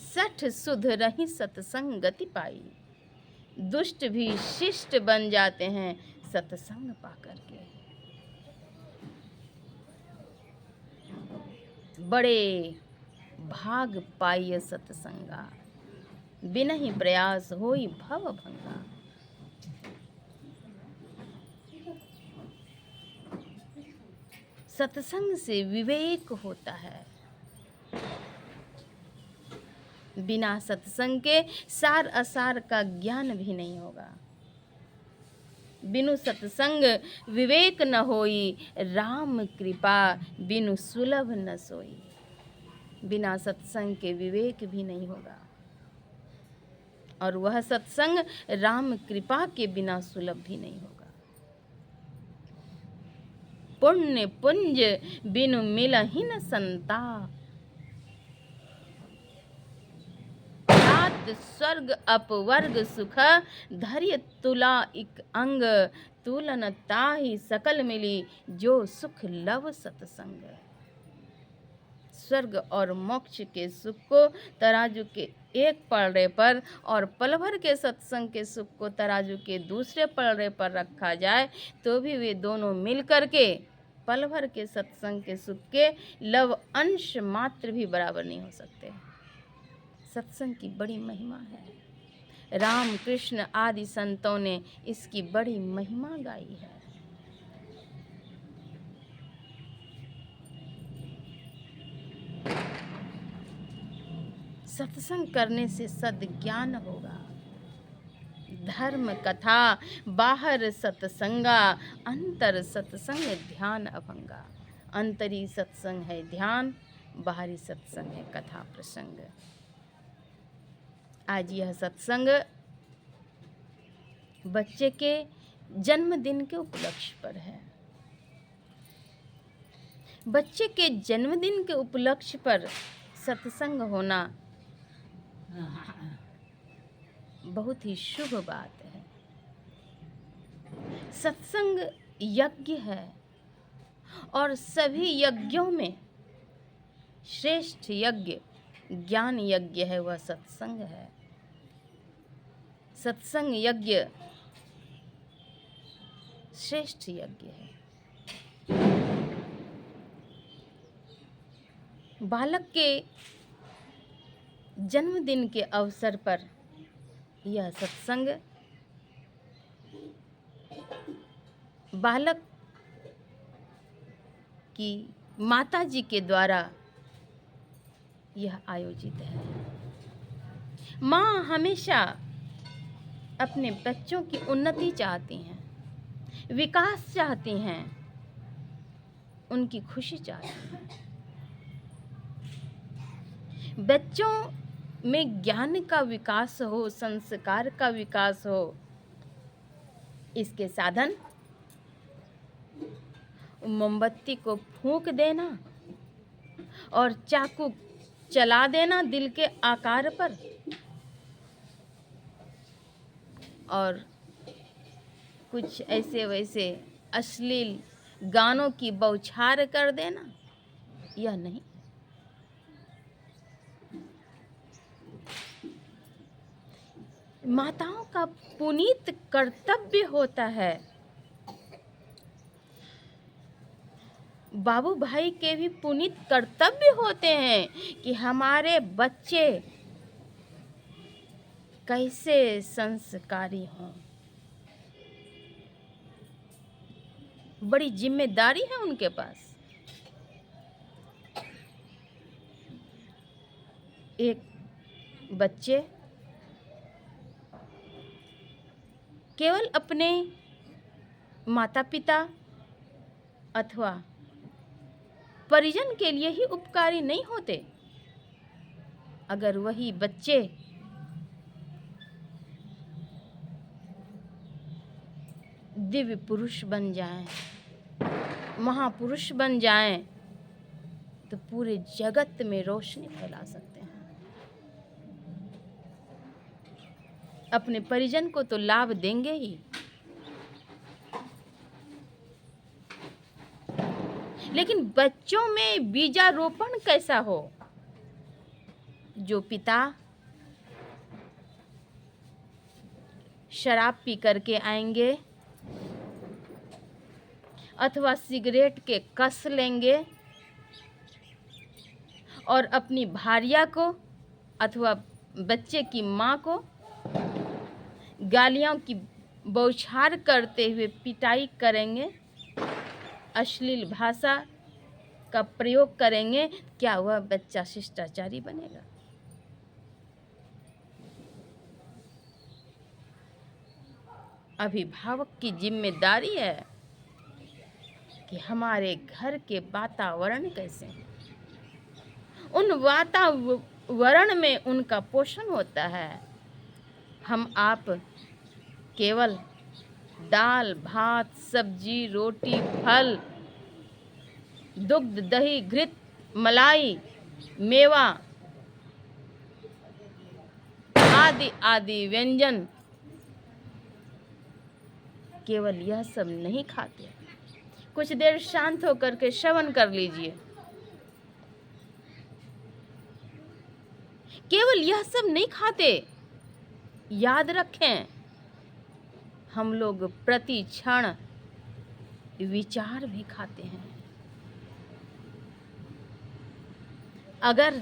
60 सुध रही सत्संग गति पाई, दुष्ट भी शिष्ट बन जाते हैं सत्संग पा करके। बड़े भाग पाइय सत्संगा, बिनहि प्रयास होई भव भंगा। सत्संग से विवेक होता है। बिना सत्संग के सार असार का ज्ञान भी नहीं होगा। बिनु सत्संग विवेक न होई, राम कृपा बिनु सुलभ न सोई। बिना सत्संग के विवेक भी नहीं होगा, और वह सत्संग राम कृपा के बिना सुलभ भी नहीं होगा। पुण्य पुंज बिनु मिलहि न संता, स्वर्ग अपवर्ग सुख धैर्य तुला इक अंग। तुलन ताहि सकल मिली जो सुख लव सत्संग। स्वर्ग और मोक्ष के सुख को तराजू के एक पलड़े पर और पल भर के सत्संग के सुख को तराजू के दूसरे पलड़े पर रखा जाए तो भी वे दोनों मिल करके पल भर के सत्संग के सुख के लव अंश मात्र भी बराबर नहीं हो सकते। सत्संग की बड़ी महिमा है। राम कृष्ण आदि संतों ने इसकी बड़ी महिमा गाई है। सत्संग करने से सद्ज्ञान होगा, धर्म कथा, बाहर सत्संगा, अंतर सत्संग ध्यान अभंगा। अंतरी सत्संग है ध्यान, बाहरी सत्संग है कथा प्रसंग। आज यह सत्संग बच्चे के जन्मदिन के उपलक्ष्य पर है। बच्चे के जन्मदिन के उपलक्ष्य पर सत्संग होना बहुत ही शुभ बात है। सत्संग यज्ञ है और सभी यज्ञों में श्रेष्ठ यज्ञ ज्ञान यज्ञ है, वह सत्संग है। सत्संग यज्ञ श्रेष्ठ यज्ञ है। बालक के जन्मदिन के अवसर पर यह सत्संग बालक की माताजी के द्वारा यह आयोजित है। माँ हमेशा अपने बच्चों की उन्नति चाहती हैं, विकास चाहती हैं, उनकी खुशी चाहती हैं। बच्चों में ज्ञान का विकास हो, संस्कार का विकास हो, इसके साधन मोमबत्ती को फूंक देना और चाकू चला देना दिल के आकार पर और कुछ ऐसे वैसे अश्लील गानों की बौछार कर देना, यह नहीं। माताओं का पुनीत कर्तव्य होता है, बाबू भाई के भी पुनीत कर्तव्य होते हैं कि हमारे बच्चे कैसे संस्कारी हों। बड़ी जिम्मेदारी है उनके पास। एक बच्चे केवल अपने माता पिता अथवा परिजन के लिए ही उपकारी नहीं होते। अगर वही बच्चे दिव्य पुरुष बन जाएं, महापुरुष बन जाएं, तो पूरे जगत में रोशनी फैला सकते हैं। अपने परिजन को तो लाभ देंगे ही, लेकिन बच्चों में बीजारोपण कैसा हो। जो पिता शराब पी करके आएंगे अथवा सिगरेट के कस लेंगे और अपनी भार्या को अथवा बच्चे की माँ को गालियों की बौछार करते हुए पिटाई करेंगे, अश्लील भाषा का प्रयोग करेंगे, क्या वह बच्चा शिष्टाचारी बनेगा? अभिभावक की जिम्मेदारी है कि हमारे घर के वातावरण कैसे हैं, उन वातावरण में उनका पोषण होता है। हम आप केवल दाल भात सब्जी रोटी फल दुग्ध दही घृत मलाई मेवा आदि आदि व्यंजन केवल यह सब नहीं खाते। कुछ देर शांत होकर के श्रवण कर लीजिए। केवल यह सब नहीं खाते, याद रखें हम लोग प्रति क्षण विचार भी खाते हैं। अगर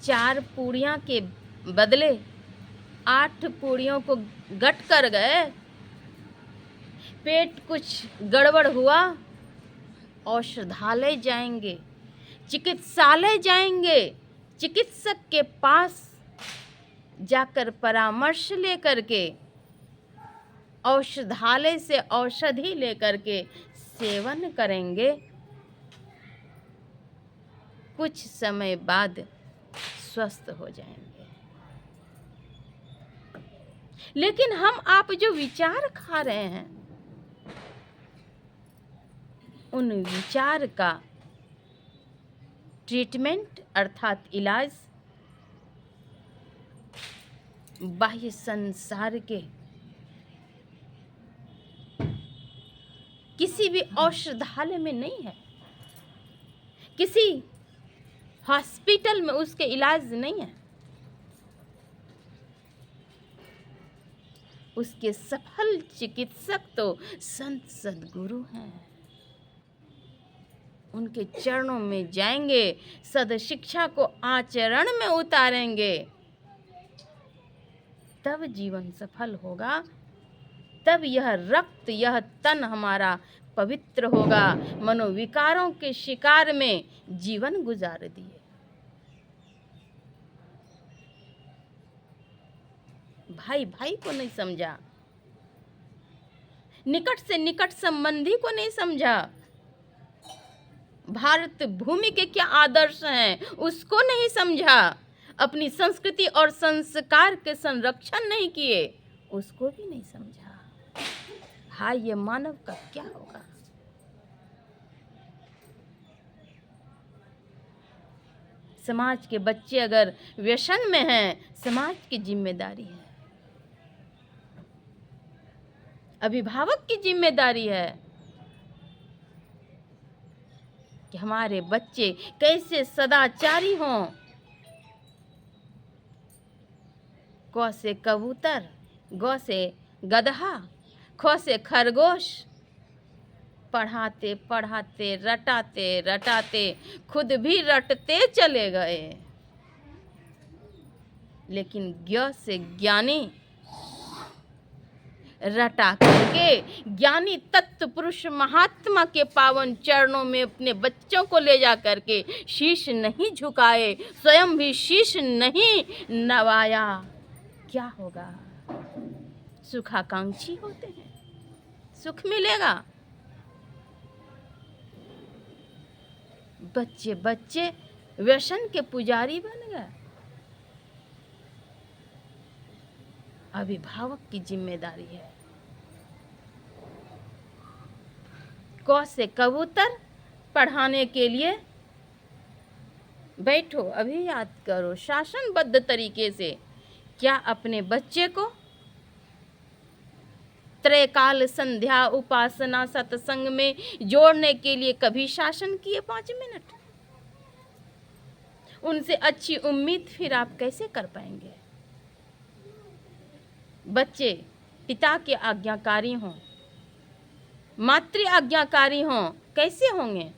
4 पूड़ियां के बदले 8 पूड़ियों को गट कर गए, पेट कुछ गड़बड़ हुआ, औषधालय जाएंगे, चिकित्सालय जाएंगे, चिकित्सक के पास जाकर परामर्श लेकर के औषधालय से औषधि लेकर के सेवन करेंगे, कुछ समय बाद स्वस्थ हो जाएंगे। लेकिन हम आप जो विचार खा रहे हैं, उन विचार का ट्रीटमेंट अर्थात इलाज बाह्य संसार के किसी भी औषधालय में नहीं है, किसी हॉस्पिटल में उसके इलाज नहीं है। उसके सफल चिकित्सक तो संत सद्गुरु हैं। उनके चरणों में जाएंगे, सद शिक्षा को आचरण में उतारेंगे, तब जीवन सफल होगा, तब यह रक्त, यह तन हमारा पवित्र होगा। मनोविकारों के शिकार में जीवन गुजार दिए, भाई भाई को नहीं समझा, निकट से निकट संबंधी को नहीं समझा, भारत भूमि के क्या आदर्श हैं उसको नहीं समझा, अपनी संस्कृति और संस्कार के संरक्षण नहीं किए, उसको भी नहीं समझा। हाय, ये मानव का क्या होगा? समाज के बच्चे अगर व्यसन में हैं, समाज की जिम्मेदारी है, अभिभावक की जिम्मेदारी है कि हमारे बच्चे कैसे सदाचारी हों। क से कबूतर, ग से गदहा, ख से खरगोश, पढ़ाते पढ़ाते रटाते रटाते खुद भी रटते चले गए। लेकिन ज्ञ से ज्ञानी, रटा करके ज्ञानी तत्व पुरुष महात्मा के पावन चरणों में अपने बच्चों को ले जा करके शीश नहीं झुकाए, स्वयं भी शीश नहीं नवाया, क्या होगा? सुखाकांक्षी होते हैं, सुख मिलेगा। बच्चे बच्चे व्यसन के पुजारी बन गए। अभिभावक की जिम्मेदारी है। क से कबूतर, पढ़ाने के लिए बैठो, अभी याद करो शासनबद्ध तरीके से। क्या अपने बच्चे को त्रैकाल संध्या उपासना सत्संग में जोड़ने के लिए कभी शासन किए 5 मिनट? उनसे अच्छी उम्मीद फिर आप कैसे कर पाएंगे? बच्चे पिता के आज्ञाकारी हों, मातृ आज्ञाकारी हों, कैसे होंगे?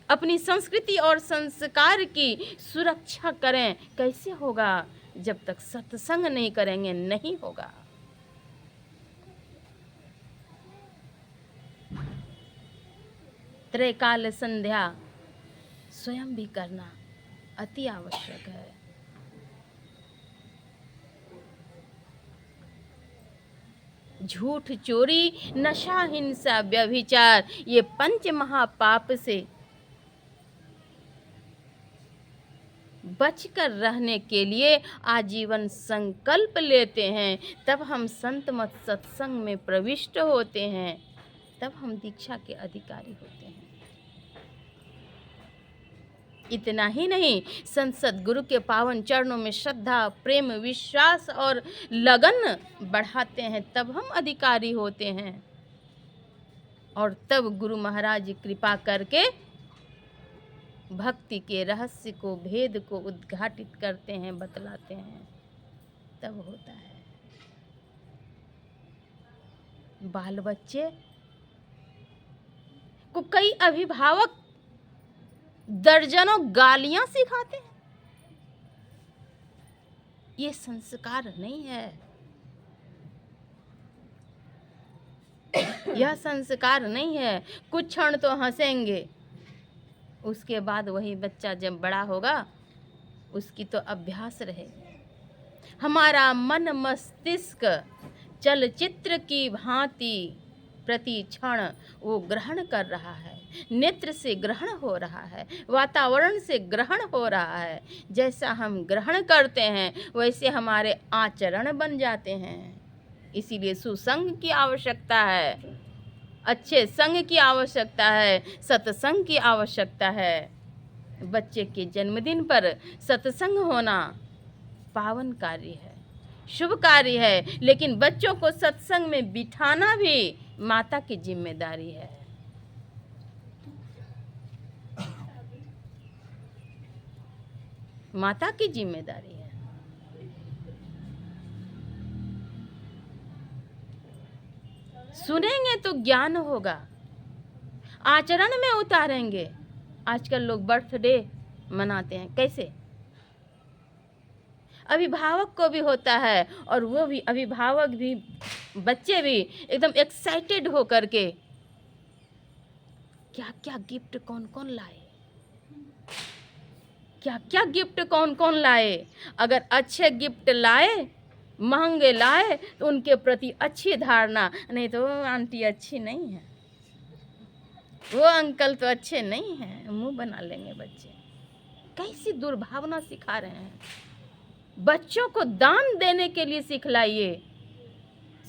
अपनी संस्कृति और संस्कार की सुरक्षा करें, कैसे होगा? जब तक सत्संग नहीं करेंगे नहीं होगा। त्रैकाल संध्या स्वयं भी करना अति आवश्यक है। झूठ, चोरी, नशा, हिंसा, व्यभिचार, ये 5 महापाप से बचकर रहने के लिए आजीवन संकल्प लेते हैं, तब हम संत मत सत्संग में प्रविष्ट होते हैं, तब हम दीक्षा के अधिकारी होते हैं। इतना ही नहीं, संत सद्गुरु के पावन चरणों में श्रद्धा, प्रेम, विश्वास और लगन बढ़ाते हैं, तब हम अधिकारी होते हैं। और तब गुरु महाराज कृपा करके भक्ति के रहस्य को, भेद को उद्घाटित करते हैं, बतलाते हैं, तब होता है। बाल बच्चे को कई अभिभावक दर्जनों गालियां सिखाते हैं। ये संस्कार नहीं है, यह संस्कार नहीं है। कुछ क्षण तो हंसेंगे, उसके बाद वही बच्चा जब बड़ा होगा उसकी तो अभ्यास रहेगी। हमारा मन मस्तिष्क चलचित्र की भांति प्रति क्षण वो ग्रहण कर रहा है, नेत्र से ग्रहण हो रहा है, वातावरण से ग्रहण हो रहा है। जैसा हम ग्रहण करते हैं वैसे हमारे आचरण बन जाते हैं। इसीलिए सुसंग की आवश्यकता है, अच्छे संग की आवश्यकता है, सत्संग की आवश्यकता है। बच्चे के जन्मदिन पर सत्संग होना पावन कार्य है, शुभ कार्य है, लेकिन बच्चों को सत्संग में बिठाना भी माता की जिम्मेदारी है। माता की जिम्मेदारी है। सुनेंगे तो ज्ञान होगा, आचरण में उतारेंगे। आजकल लोग बर्थडे मनाते हैं, कैसे? अभिभावक को भी होता है, और वो भी अभिभावक भी, बच्चे भी एकदम एक्साइटेड हो करके क्या क्या गिफ्ट कौन कौन लाए, क्या क्या गिफ्ट कौन कौन लाए। अगर अच्छे गिफ्ट लाए, महंगे लाए, तो उनके प्रति अच्छी धारणा, नहीं तो आंटी अच्छी नहीं है, वो अंकल तो अच्छे नहीं हैं, मुंह बना लेंगे बच्चे। कैसी दुर्भावना सिखा रहे हैं। बच्चों को दान देने के लिए सिखलाइए,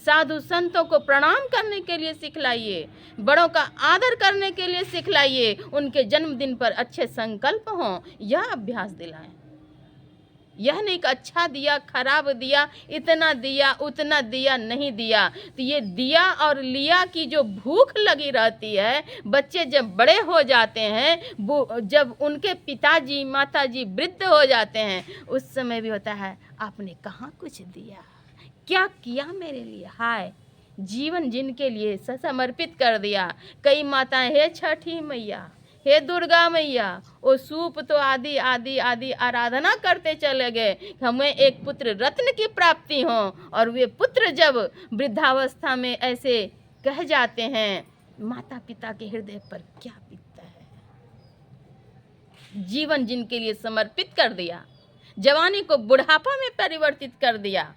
साधु संतों को प्रणाम करने के लिए सिखलाइए, बड़ों का आदर करने के लिए सिखलाइए, उनके जन्मदिन पर अच्छे संकल्प हों, यह अभ्यास दिलाएं। यह नहीं कि अच्छा दिया, खराब दिया, इतना दिया, उतना दिया, नहीं दिया। तो ये दिया और लिया की जो भूख लगी रहती है, बच्चे जब बड़े हो जाते हैं, जब उनके पिताजी माताजी वृद्ध हो जाते हैं, उस समय भी होता है आपने कहाँ कुछ दिया, क्या किया मेरे लिए। हाय, जीवन जिनके लिए समर्पित कर दिया। कई माताएं, हे छठी मैया, हे दुर्गा मैया, वो सूप तो आदि आदि आदि आराधना करते चले गए, हमें एक पुत्र रत्न की प्राप्ति हो। और वे पुत्र जब वृद्धावस्था में ऐसे कह जाते हैं, माता पिता के हृदय पर क्या बीतता है। जीवन जिनके लिए समर्पित कर दिया, जवानी को बुढ़ापा में परिवर्तित कर दिया।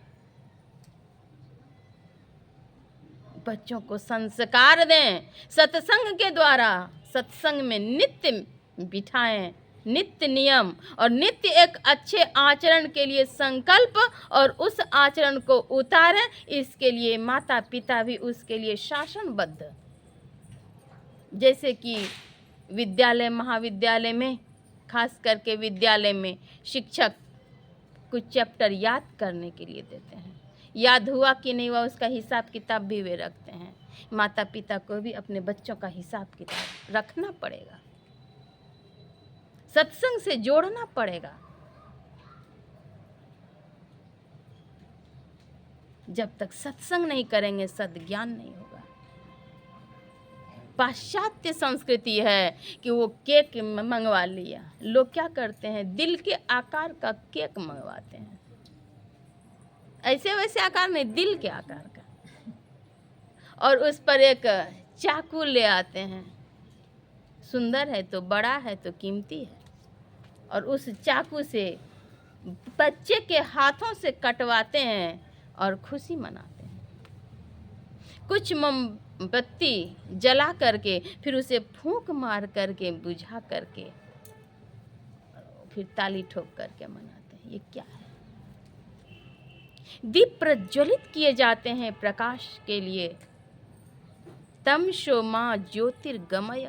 बच्चों को संस्कार दें सत्संग के द्वारा, सत्संग में नित्य बिठाएं, नित्य नियम और नित्य एक अच्छे आचरण के लिए संकल्प, और उस आचरण को उतारें। इसके लिए माता पिता भी उसके लिए शासनबद्ध। जैसे कि विद्यालय महाविद्यालय में, खास करके विद्यालय में शिक्षक कुछ चैप्टर याद करने के लिए देते हैं, याद हुआ कि नहीं हुआ उसका हिसाब किताब भी वे रखते हैं। माता पिता को भी अपने बच्चों का हिसाब किताब रखना पड़ेगा, सत्संग से जोड़ना पड़ेगा। जब तक सत्संग नहीं करेंगे सद्ज्ञान नहीं होगा। पाश्चात्य संस्कृति है कि वो केक मंगवा लिया। लोग क्या करते हैं, दिल के आकार का केक मंगवाते हैं, ऐसे वैसे आकार नहीं, दिल के आकार का, और उस पर एक चाकू ले आते हैं। सुंदर है तो, बड़ा है तो कीमती है, और उस चाकू से बच्चे के हाथों से कटवाते हैं और खुशी मनाते हैं। कुछ मोमबत्ती जला करके, फिर उसे फूंक मार करके, बुझा करके, फिर ताली ठोक करके मनाते हैं। ये क्या है? दीप प्रज्वलित किए जाते हैं प्रकाश के लिए। तमसो मा ज्योतिर्गमय,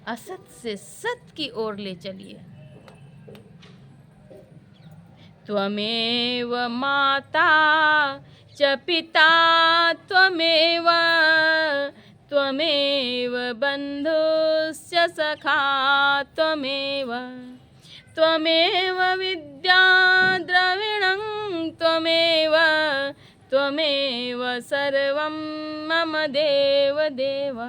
असत से सत की ओर ले चलिए। त्वमेव माता च पिता त्वमेव, त्वमेव बन्धुश्च सखा त्वमेव, त्वमेव विद्या द्रविणं त्वमेव, त्वमेव सर्वं मम देव देव।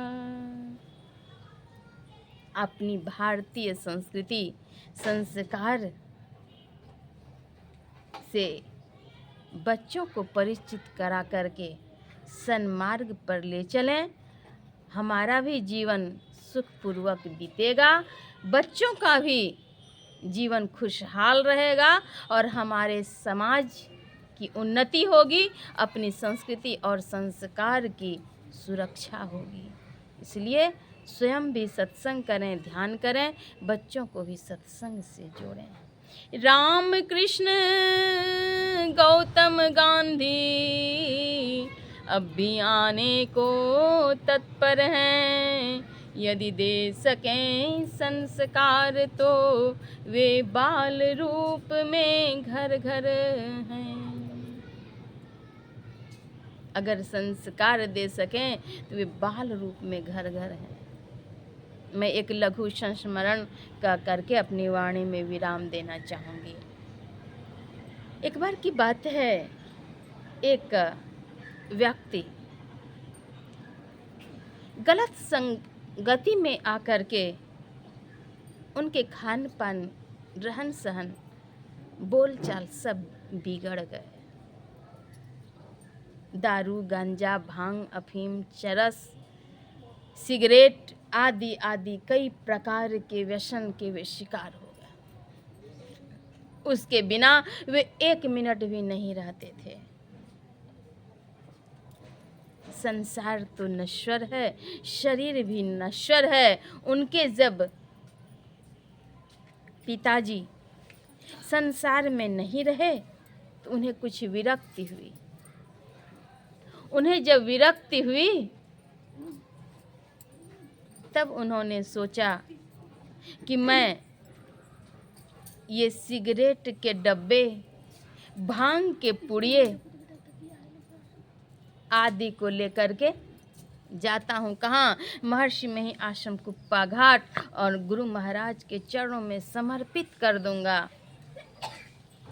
अपनी भारतीय संस्कृति संस्कार से बच्चों को परिचित करा करके सन्मार्ग पर ले चलें। हमारा भी जीवन सुखपूर्वक बीतेगा, बच्चों का भी जीवन खुशहाल रहेगा और हमारे समाज की उन्नति होगी, अपनी संस्कृति और संस्कार की सुरक्षा होगी। इसलिए स्वयं भी सत्संग करें, ध्यान करें, बच्चों को भी सत्संग से जोड़ें। राम कृष्ण गौतम गांधी अब भी आने को तत्पर हैं, यदि दे सकें संस्कार तो वे बाल रूप में घर घर हैं। अगर संस्कार दे सकें तो वे बाल रूप में घर घर हैं। मैं एक लघु संस्मरण का करके अपनी वाणी में विराम देना चाहूँगी। एक बार की बात है, एक व्यक्ति गलत संगति में आकर के उनके खान पान, रहन सहन, बोलचाल सब बिगड़ गए। दारू, गांजा, भांग, अफीम, चरस, सिगरेट आदि आदि कई प्रकार के व्यसन के वे शिकार हो गए। उसके बिना वे एक मिनट भी नहीं रहते थे। संसार तो नश्वर है, शरीर भी नश्वर है। उनके जब पिताजी संसार में नहीं रहे तो उन्हें कुछ विरक्ति हुई। उन्हें जब विरक्ति हुई तब उन्होंने सोचा कि मैं ये सिगरेट के डब्बे, भांग के पुड़िए आदि को लेकर के जाता हूँ। कहाँ? महर्षि मही आश्रम कुप्पा घाट, और गुरु महाराज के चरणों में समर्पित कर दूंगा।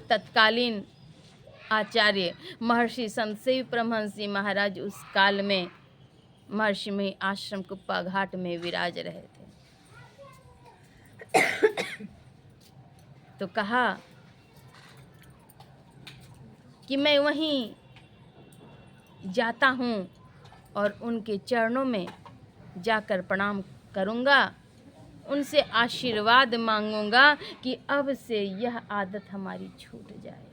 तत्कालीन आचार्य महर्षि संत सेवी परमहंस जी महाराज उस काल में महर्षि मही आश्रम कुप्पा घाट में विराज रहे थे। तो कहा कि मैं वहीं जाता हूँ और उनके चरणों में जाकर प्रणाम करूँगा, उनसे आशीर्वाद मांगूंगा कि अब से यह आदत हमारी छूट जाए,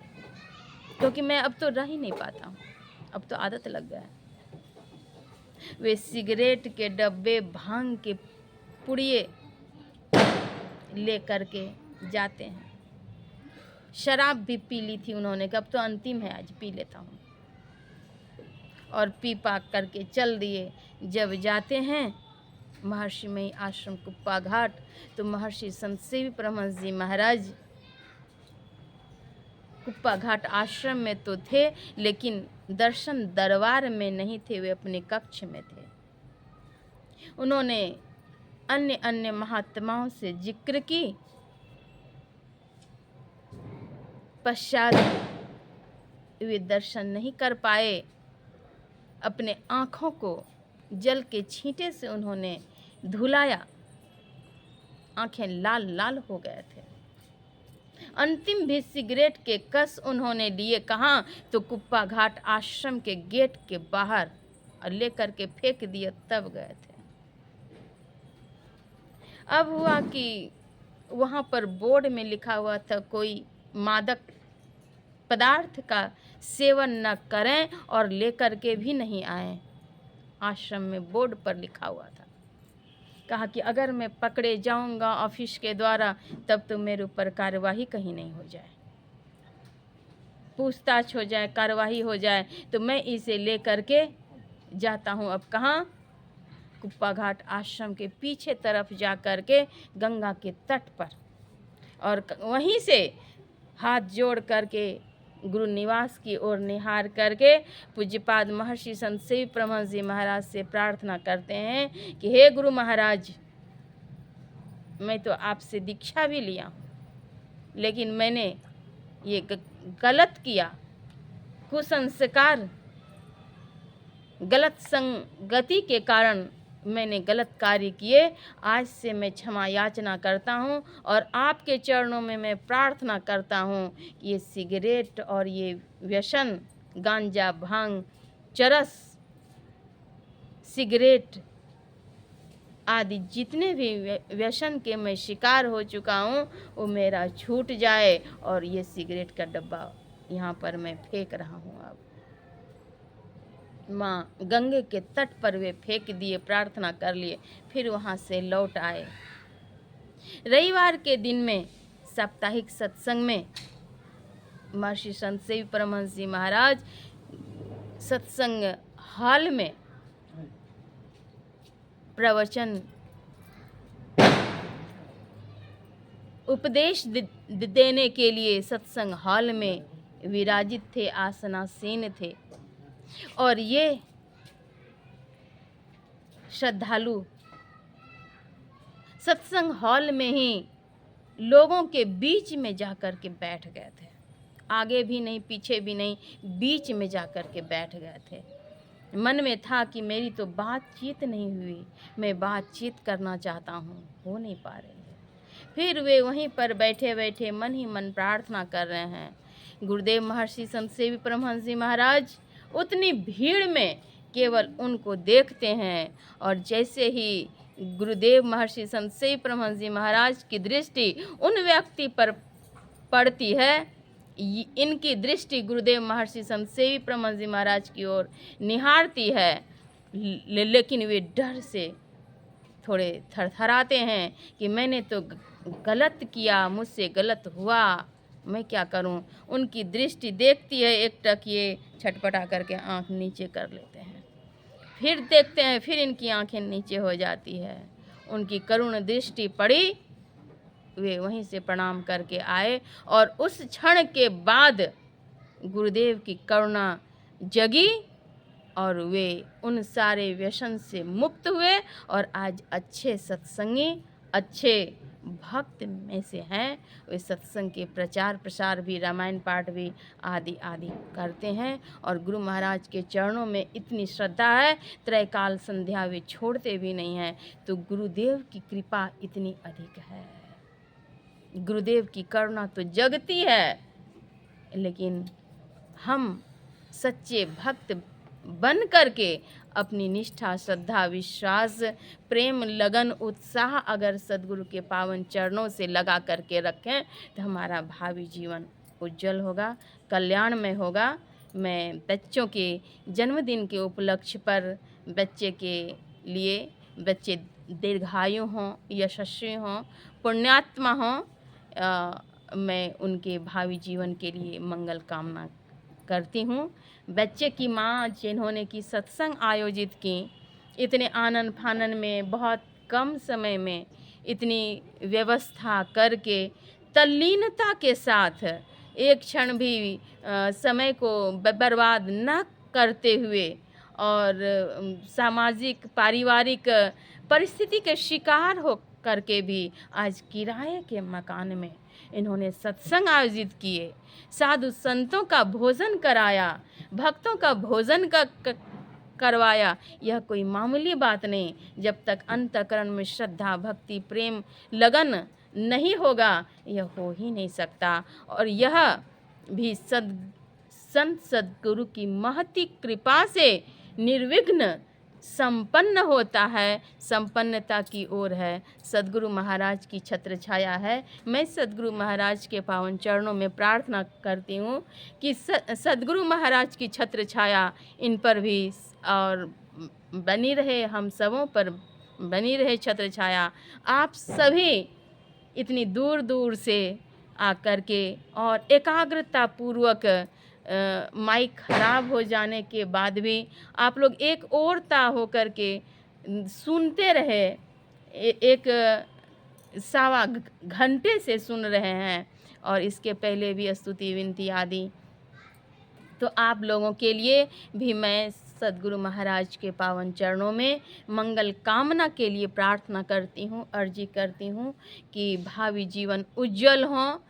क्योंकि मैं अब तो रह ही नहीं पाता हूँ, अब तो आदत लग गया है। वे सिगरेट के डब्बे, भांग के पुड़िए ले करके जाते हैं। शराब भी पी ली थी उन्होंने, कि अब तो अंतिम है, आज पी लेता हूँ, और पी पाक करके चल दिए। जब जाते हैं महर्षि मही आश्रम कुप्पा घाट, तो महर्षि संत सेवी परमहंस जी महाराज कुप्पा घाट आश्रम में तो थे, लेकिन दर्शन दरबार में नहीं थे, वे अपने कक्ष में थे। उन्होंने अन्य अन्य महात्माओं से जिक्र की, पश्चात वे दर्शन नहीं कर पाए। अपने आँखों को जल के छींटे से उन्होंने धुलाया, आँखें लाल लाल हो गए थे। अंतिम भी सिगरेट के कस उन्होंने लिए। कहाँ? तो कुप्पा घाट आश्रम के गेट के बाहर, और लेकर के फेंक दिए, तब गए थे। अब हुआ कि वहाँ पर बोर्ड में लिखा हुआ था, कोई मादक पदार्थ का सेवन न करें और लेकर के भी नहीं आए। आश्रम में बोर्ड पर लिखा हुआ था। कहा कि अगर मैं पकड़े जाऊंगा ऑफिस के द्वारा, तब तो मेरे ऊपर कार्यवाही कहीं नहीं हो जाए, पूछताछ हो जाए, कार्यवाही हो जाए, तो मैं इसे लेकर के जाता हूँ। अब कहाँ? कुप्पा घाट आश्रम के पीछे तरफ जा कर के गंगा के तट पर, और वहीं से हाथ जोड़ करके गुरु निवास की ओर निहार करके पूज्यपाद महर्षि संत सेवी परमहंस जी महाराज से प्रार्थना करते हैं कि हे गुरु महाराज, मैं तो आपसे दीक्षा भी लिया हूँ, लेकिन मैंने ये गलत किया, कुसंस्कार, गलत संगति के कारण मैंने गलत कार्य किए। आज से मैं क्षमा याचना करता हूँ, और आपके चरणों में मैं प्रार्थना करता हूँ कि ये सिगरेट और ये व्यसन, गांजा, भांग, चरस, सिगरेट आदि जितने भी व्यसन के मैं शिकार हो चुका हूँ वो मेरा छूट जाए। और ये सिगरेट का डब्बा यहाँ पर मैं फेंक रहा हूँ। अब माँ गंगे के तट पर वे फेंक दिए, प्रार्थना कर लिए, फिर वहाँ से लौट आए। रविवार के दिन में साप्ताहिक सत्संग में महर्षि संत सेवी परमहंस जी महाराज सत्संग हॉल में प्रवचन उपदेश देने के लिए सत्संग हॉल में विराजित थे, आसनासीन थे। और ये श्रद्धालु सत्संग हॉल में ही लोगों के बीच में जाकर के बैठ गए थे। आगे भी नहीं, पीछे भी नहीं, बीच में जाकर के बैठ गए थे। मन में था कि मेरी तो बातचीत नहीं हुई, मैं बातचीत करना चाहता हूँ, हो नहीं पा रही है। फिर वे वहीं पर बैठे बैठे मन ही मन प्रार्थना कर रहे हैं। गुरुदेव महर्षि संत सेवी परमहंस जी महाराज उतनी भीड़ में केवल उनको देखते हैं, और जैसे ही गुरुदेव महर्षि संत सेवी परमहंस जी महाराज की दृष्टि उन व्यक्ति पर पड़ती है, इनकी दृष्टि गुरुदेव महर्षि संत सेवी परमहंस जी महाराज की ओर निहारती है, लेकिन वे डर से थोड़े थरथराते हैं कि मैंने तो गलत किया, मुझसे गलत हुआ, मैं क्या करूं। उनकी दृष्टि देखती है, एकटक ये छटपटा करके आंख नीचे कर लेते हैं, फिर देखते हैं, फिर इनकी आंखें नीचे हो जाती है। उनकी करुण दृष्टि पड़ी, वे वहीं से प्रणाम करके आए, और उस क्षण के बाद गुरुदेव की करुणा जगी और वे उन सारे व्यसन से मुक्त हुए, और आज अच्छे सत्संगी, अच्छे भक्त में से हैं। वे सत्संग के प्रचार प्रसार भी, रामायण पाठ भी आदि आदि करते हैं, और गुरु महाराज के चरणों में इतनी श्रद्धा है, त्रैकाल संध्या वे छोड़ते भी नहीं हैं। तो गुरुदेव की कृपा इतनी अधिक है, गुरुदेव की करुणा तो जगती है, लेकिन हम सच्चे भक्त बन करके अपनी निष्ठा, श्रद्धा, विश्वास, प्रेम, लगन, उत्साह अगर सद्गुरु के पावन चरणों से लगा करके रखें तो हमारा भावी जीवन उज्जवल होगा, कल्याणमय होगा। मैं बच्चों के जन्मदिन के उपलक्ष्य पर बच्चे के लिए, बच्चे दीर्घायु हों, यशस्वी हों, पुण्यात्मा हों, मैं उनके भावी जीवन के लिए मंगल कामना करती हूँ। बच्चे की माँ जिन्होंने की सत्संग आयोजित की, इतने आनन फानन में, बहुत कम समय में इतनी व्यवस्था करके, तल्लीनता के साथ, एक क्षण भी समय को बर्बाद न करते हुए, और सामाजिक पारिवारिक परिस्थिति के शिकार हो करके भी आज किराए के मकान में इन्होंने सत्संग आयोजित किए, साधु संतों का भोजन कराया, भक्तों का भोजन करवाया। यह कोई मामूली बात नहीं। जब तक अंतःकरण में श्रद्धा, भक्ति, प्रेम, लगन नहीं होगा, यह हो ही नहीं सकता। और यह भी संत सद्गुरु की महती कृपा से निर्विघ्न संपन्न होता है, संपन्नता की ओर है। सद्गुरु महाराज की छत्र छाया है। मैं सद्गुरु महाराज के पावन चरणों में प्रार्थना करती हूँ कि सद्गुरु महाराज की छत्र छाया इन पर भी और बनी रहे, हम सबों पर बनी रहे छत्र छाया। आप सभी इतनी दूर दूर से आकर के और एकाग्रता पूर्वक, माइक खराब हो जाने के बाद भी आप लोग एक ओरता होकर के सुनते रहे, एक सवा घंटे से सुन रहे हैं, और इसके पहले भी स्तुति, विनती आदि। तो आप लोगों के लिए भी मैं सद्गुरु महाराज के पावन चरणों में मंगल कामना के लिए प्रार्थना करती हूँ, अर्जी करती हूँ कि भावी जीवन उज्जवल हो,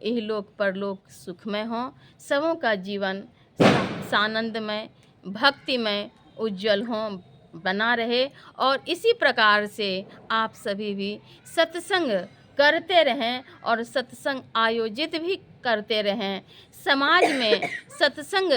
इहलोक परलोक सुखमय हो, सबों का जीवन सानंदमय, भक्तिमय, उज्जवल हो, बना रहे। और इसी प्रकार से आप सभी भी सत्संग करते रहें और सत्संग आयोजित भी करते रहें। समाज में सत्संग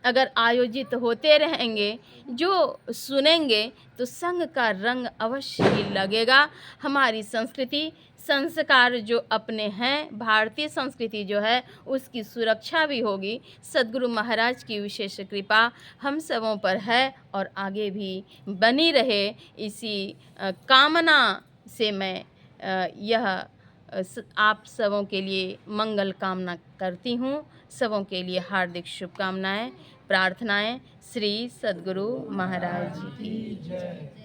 अगर आयोजित होते रहेंगे, जो सुनेंगे तो संग का रंग अवश्य ही लगेगा। हमारी संस्कृति, संस्कार जो अपने हैं, भारतीय संस्कृति जो है उसकी सुरक्षा भी होगी। सद्गुरु महाराज की विशेष कृपा हम सबों पर है और आगे भी बनी रहे, इसी कामना से मैं आप सबों के लिए मंगल कामना करती हूँ। सबों के लिए हार्दिक शुभकामनाएं, प्रार्थनाएं। श्री सद्गुरु महाराज जी की जय।